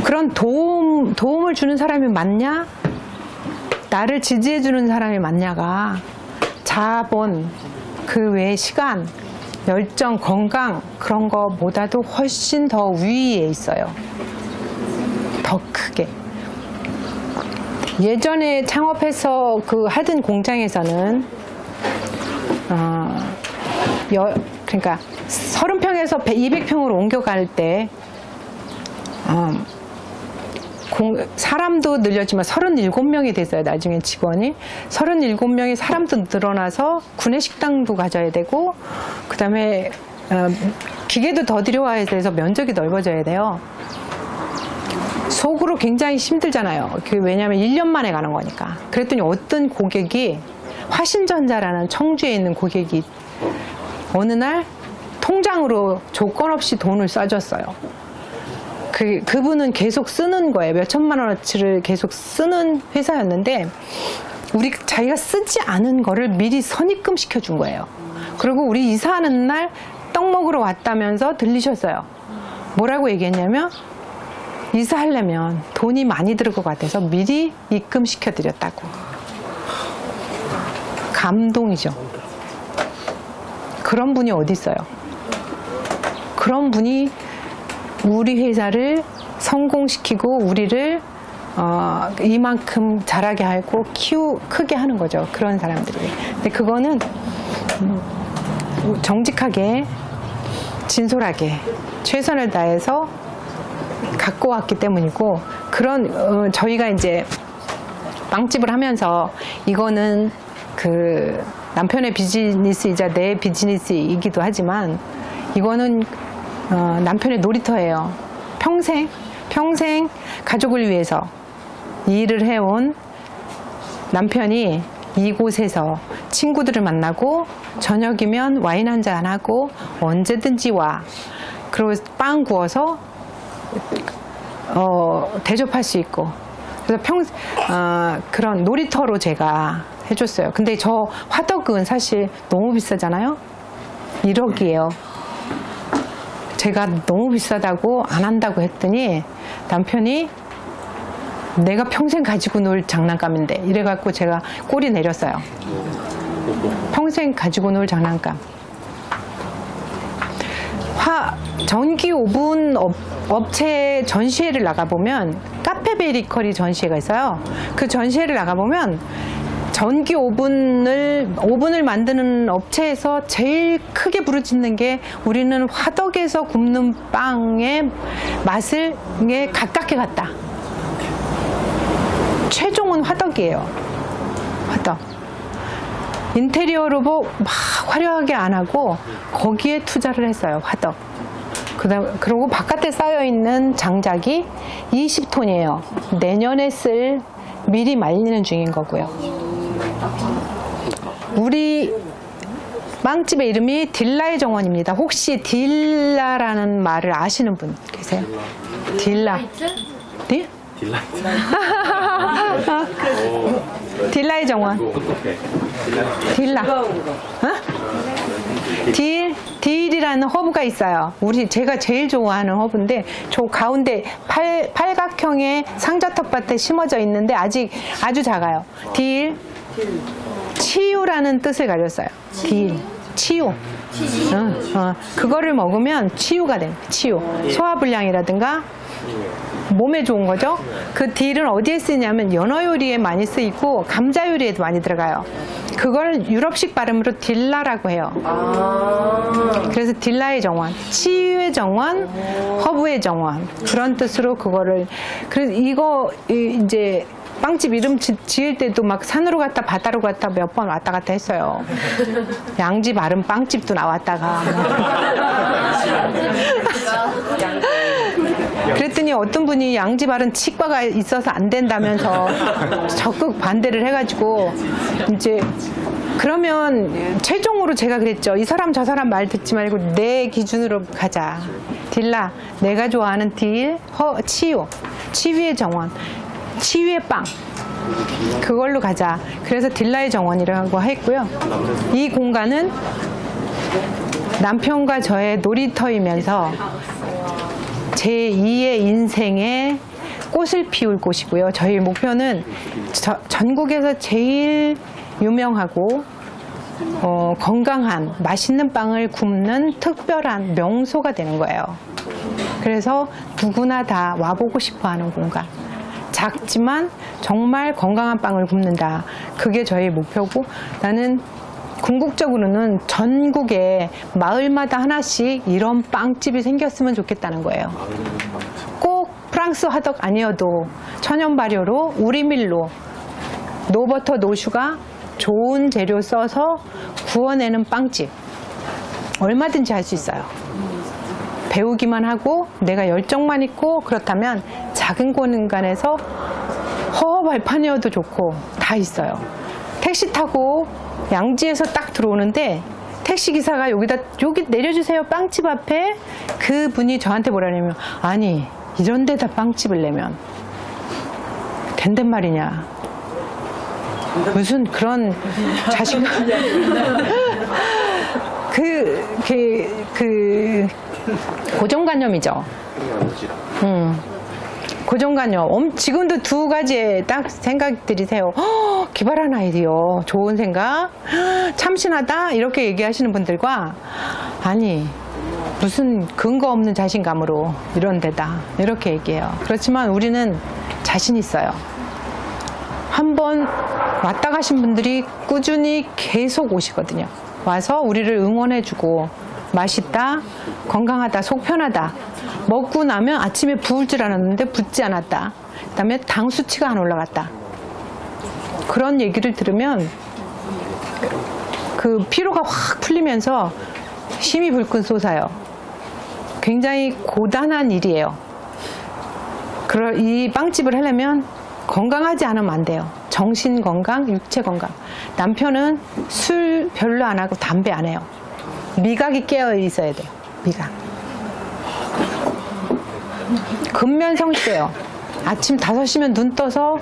Speaker 2: 그런 도움을 주는 사람이 많냐? 나를 지지해주는 사람이 많냐가 자본, 그 외의 시간, 열정, 건강 그런 거보다도 훨씬 더 위에 있어요. 더 크게. 예전에 창업해서 하던 공장에서는 그러니까 30평에서 200평으로 옮겨갈 때 사람도 늘렸지만 37명이 됐어요. 나중에 직원이 37명이 사람도 늘어나서 구내식당도 가져야 되고 그 다음에 기계도 더 들여와야 돼서 면적이 넓어져야 돼요. 속으로 굉장히 힘들잖아요. 왜냐하면 1년 만에 가는 거니까. 그랬더니 어떤 고객이 화신전자라는 청주에 있는 고객이 어느 날 통장으로 조건 없이 돈을 쏴줬어요. 그분은 계속 쓰는 거예요. 몇 천만 원어치를 계속 쓰는 회사였는데 자기가 쓰지 않은 거를 미리 선입금 시켜준 거예요. 그리고 우리 이사하는 날 떡 먹으러 왔다면서 들리셨어요. 뭐라고 얘기했냐면 이사하려면 돈이 많이 들을 것 같아서 미리 입금시켜 드렸다고. 감동이죠. 그런 분이 어디 있어요? 그런 분이 우리 회사를 성공시키고 우리를 이만큼 자라게 하고 크게 하는 거죠. 그런 사람들이. 근데 그거는 정직하게 진솔하게 최선을 다해서 갖고 왔기 때문이고, 그런 저희가 이제 빵집을 하면서 이거는 그 남편의 비즈니스이자 내 비즈니스이기도 하지만 이거는 남편의 놀이터예요. 평생 가족을 위해서 일을 해온 남편이 이곳에서 친구들을 만나고 저녁이면 와인 한잔 하고 언제든지 와. 그리고 빵 구워서 대접할 수 있고. 그래서 그런 놀이터로 제가 해줬어요. 근데 저 화덕은 사실 너무 비싸잖아요. 1억이에요. 제가 너무 비싸다고 안 한다고 했더니 남편이 내가 평생 가지고 놀 장난감인데 이래갖고 제가 꼬리 내렸어요. 평생 가지고 놀 장난감. 전기 오븐 업체 전시회를 나가보면 카페 베이커리 전시회가 있어요. 그 전시회를 나가보면 전기 오븐을 만드는 업체에서 제일 크게 부르짖는 게 우리는 화덕에서 굽는 빵의 맛을 가깝게 갔다. 최종은 화덕이에요. 화덕. 인테리어로 막 화려하게 안 하고 거기에 투자를 했어요. 화덕. 그리고 바깥에 쌓여있는 장작이 20톤이에요. 내년에 쓸 미리 말리는 중인 거고요. 우리 빵집의 이름이 딜라의 정원입니다. 혹시 딜라라는 말을 아시는 분 계세요? 딜라. 네? 딜라의 정원. 딜라. 딜이라는 허브가 있어요. 제가 제일 좋아하는 허브인데 저 가운데 팔각형의 상자 텃밭에 심어져 있는데 아주 작아요. 딜. 치유라는 뜻을 가졌어요. 딜. 치유. 그거를 먹으면 치유가 돼요. 치유. 소화불량이라든가 몸에 좋은 거죠. 그 딜은 어디에 쓰냐면 연어 요리에 많이 쓰이고 감자 요리에도 많이 들어가요. 그걸 유럽식 발음으로 딜라라고 해요. 그래서 딜라의 정원, 치유의 정원, 허브의 정원, 그런 뜻으로 그거를. 그래서 이거 이제 빵집 이름 지을 때도 막 산으로 갔다 바다로 갔다 몇 번 왔다 갔다 했어요. 양지 바른 빵집도 나왔다가. 그랬더니 어떤 분이 양지 바른 치과가 있어서 안 된다면서 적극 반대를 해가지고 이제 그러면 최종으로 제가 그랬죠. 이 사람 저 사람 말 듣지 말고 내 기준으로 가자. 딜라, 내가 좋아하는 딜, 치유, 치유의 정원, 치유의 빵. 그걸로 가자. 그래서 딜라의 정원이라고 했고요. 이 공간은 남편과 저의 놀이터이면서 제2의 인생의 꽃을 피울 곳이고요. 저희 목표는 전국에서 제일 유명하고 건강한 맛있는 빵을 굽는 특별한 명소가 되는 거예요. 그래서 누구나 다 와보고 싶어하는 공간. 작지만 정말 건강한 빵을 굽는다. 그게 저희 목표고, 나는 궁극적으로는 전국에 마을마다 하나씩 이런 빵집이 생겼으면 좋겠다는 거예요. 꼭 프랑스 화덕 아니어도 천연 발효로 우리 밀로 노버터 노슈가 좋은 재료 써서 구워내는 빵집 얼마든지 할 수 있어요. 배우기만 하고 내가 열정만 있고 그렇다면 작은 공간에서 발판이어도 좋고 다 있어요. 택시 타고 양지에서 딱 들어오는데 택시기사가 여기 내려주세요 빵집 앞에. 그분이 저한테 뭐라냐면, 아니 이런 데다 빵집을 내면 된단 말이냐. 무슨 그런 자신감. 고정관념이죠. 고정관념. 지금도 두 가지에 딱 생각 들이세요. 기발한 아이디어, 좋은 생각, 참신하다 이렇게 얘기하시는 분들과 아니 무슨 근거 없는 자신감으로 이런 데다 이렇게 얘기해요. 그렇지만 우리는 자신 있어요. 한번 왔다 가신 분들이 꾸준히 계속 오시거든요. 와서 우리를 응원해주고 맛있다, 건강하다, 속 편하다, 먹고 나면 아침에 부을 줄 알았는데 붓지 않았다, 그 다음에 당 수치가 안 올라갔다, 그런 얘기를 들으면 그 피로가 확 풀리면서 힘이 불끈 솟아요. 굉장히 고단한 일이에요. 이 빵집을 하려면 건강하지 않으면 안 돼요. 정신 건강, 육체 건강. 남편은 술 별로 안 하고 담배 안 해요. 미각이 깨어 있어야 돼요. 미각. 근면성시돼요. 아침 5시면 눈 떠서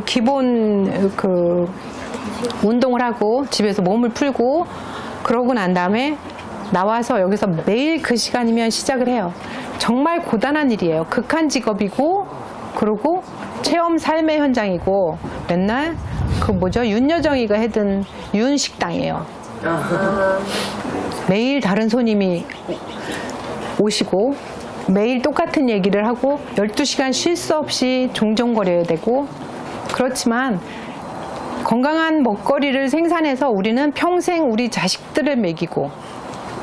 Speaker 2: 기본 그 운동을 하고 집에서 몸을 풀고 그러고 난 다음에 나와서 여기서 매일 그 시간이면 시작을 해요. 정말 고단한 일이에요. 극한 직업이고, 그리고 체험 삶의 현장이고, 맨날 그 뭐죠? 윤여정이가 해둔 윤식당이에요. 매일 다른 손님이 오시고 매일 똑같은 얘기를 하고 12시간 쉴 수 없이 종종거려야 되고, 그렇지만 건강한 먹거리를 생산해서 우리는 평생 우리 자식들을 먹이고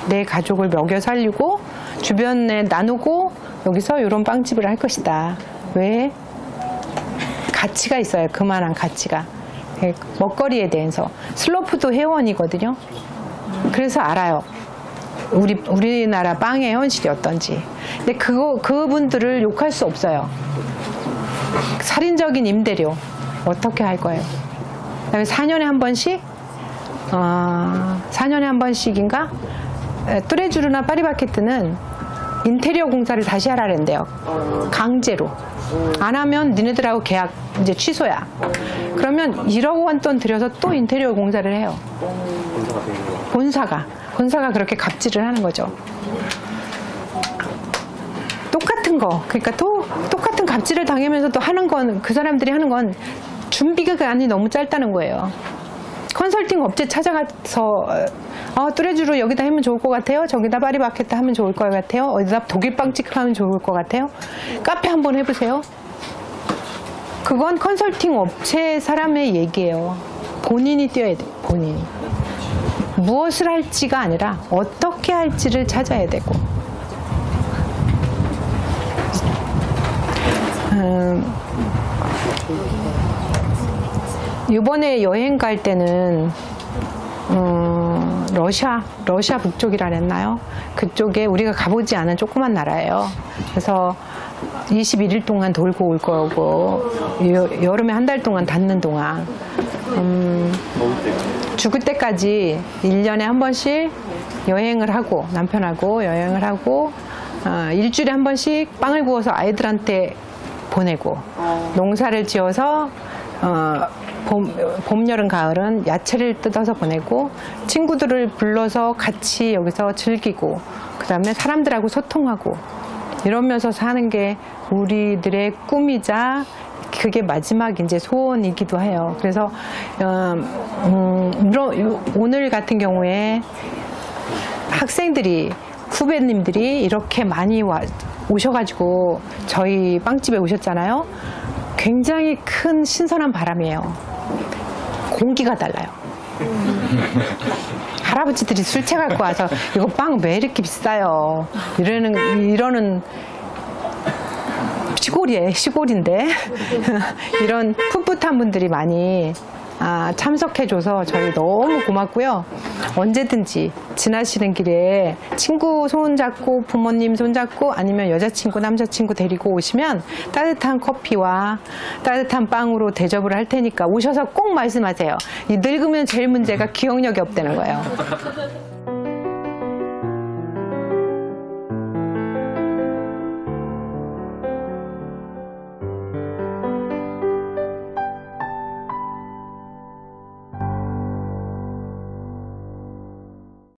Speaker 2: 내 가족을 먹여 살리고 주변에 나누고 여기서 이런 빵집을 할 것이다. 왜? 가치가 있어요. 그만한 가치가. 먹거리에 대해서. 슬로푸드 회원이거든요. 그래서 알아요. 우리나라 빵의 현실이 어떤지. 근데 그분들을 욕할 수 없어요. 살인적인 임대료 어떻게 할 거예요? 그다음에 4년에 한 번씩 4년에 한 번씩인가 뚜레쥬르나 파리바게뜨는 인테리어 공사를 다시 하라는데요. 강제로. 안 하면 니네들하고 계약 이제 취소야. 그러면 1억 원 돈 들여서 또 인테리어 공사를 해요. 본사가 그렇게 갑질을 하는 거죠. 똑같은 거. 그러니까 또 똑같은 갑질을 당하면서도 하는 건, 그 사람들이 하는 건 준비기간이 너무 짧다는 거예요. 컨설팅 업체 찾아가서 뚜레쥬르 여기다 하면 좋을 것 같아요. 저기다 파리바게뜨 하면 좋을 것 같아요. 어디다 독일 빵집 하면 좋을 것 같아요. 카페 한번 해보세요. 그건 컨설팅 업체 사람의 얘기예요. 본인이 뛰어야 돼요. 본인이. 무엇을 할지가 아니라 어떻게 할지를 찾아야 되고. 이번에 여행 갈 때는 러시아 북쪽이라 그랬나요? 그쪽에 우리가 가보지 않은 조그만 나라예요. 그래서 21일 동안 돌고 올 거고, 여름에 한 달 동안 닫는 동안 죽을 때까지 1년에 한 번씩 여행을 하고, 남편하고 여행을 하고, 일주일에 한 번씩 빵을 구워서 아이들한테 보내고, 농사를 지어서 봄, 여름, 가을은 야채를 뜯어서 보내고, 친구들을 불러서 같이 여기서 즐기고, 그 다음에 사람들하고 소통하고, 이러면서 사는 게 우리들의 꿈이자 그게 마지막 이제 소원이기도 해요. 그래서 오늘 같은 경우에 학생들이, 후배님들이 이렇게 많이 오셔가지고 저희 빵집에 오셨잖아요. 굉장히 큰 신선한 바람이에요. 공기가 달라요. 할아버지들이 술채 갖고 와서 이거 빵 왜 이렇게 비싸요? 이러는 시골인데 이런 풋풋한 분들이 많이 참석해줘서 저희 너무 고맙고요. 언제든지 지나시는 길에 친구 손잡고, 부모님 손잡고, 아니면 여자친구, 남자친구 데리고 오시면 따뜻한 커피와 따뜻한 빵으로 대접을 할 테니까 오셔서 꼭 말씀하세요. 이 늙으면 제일 문제가 기억력이 없다는 거예요.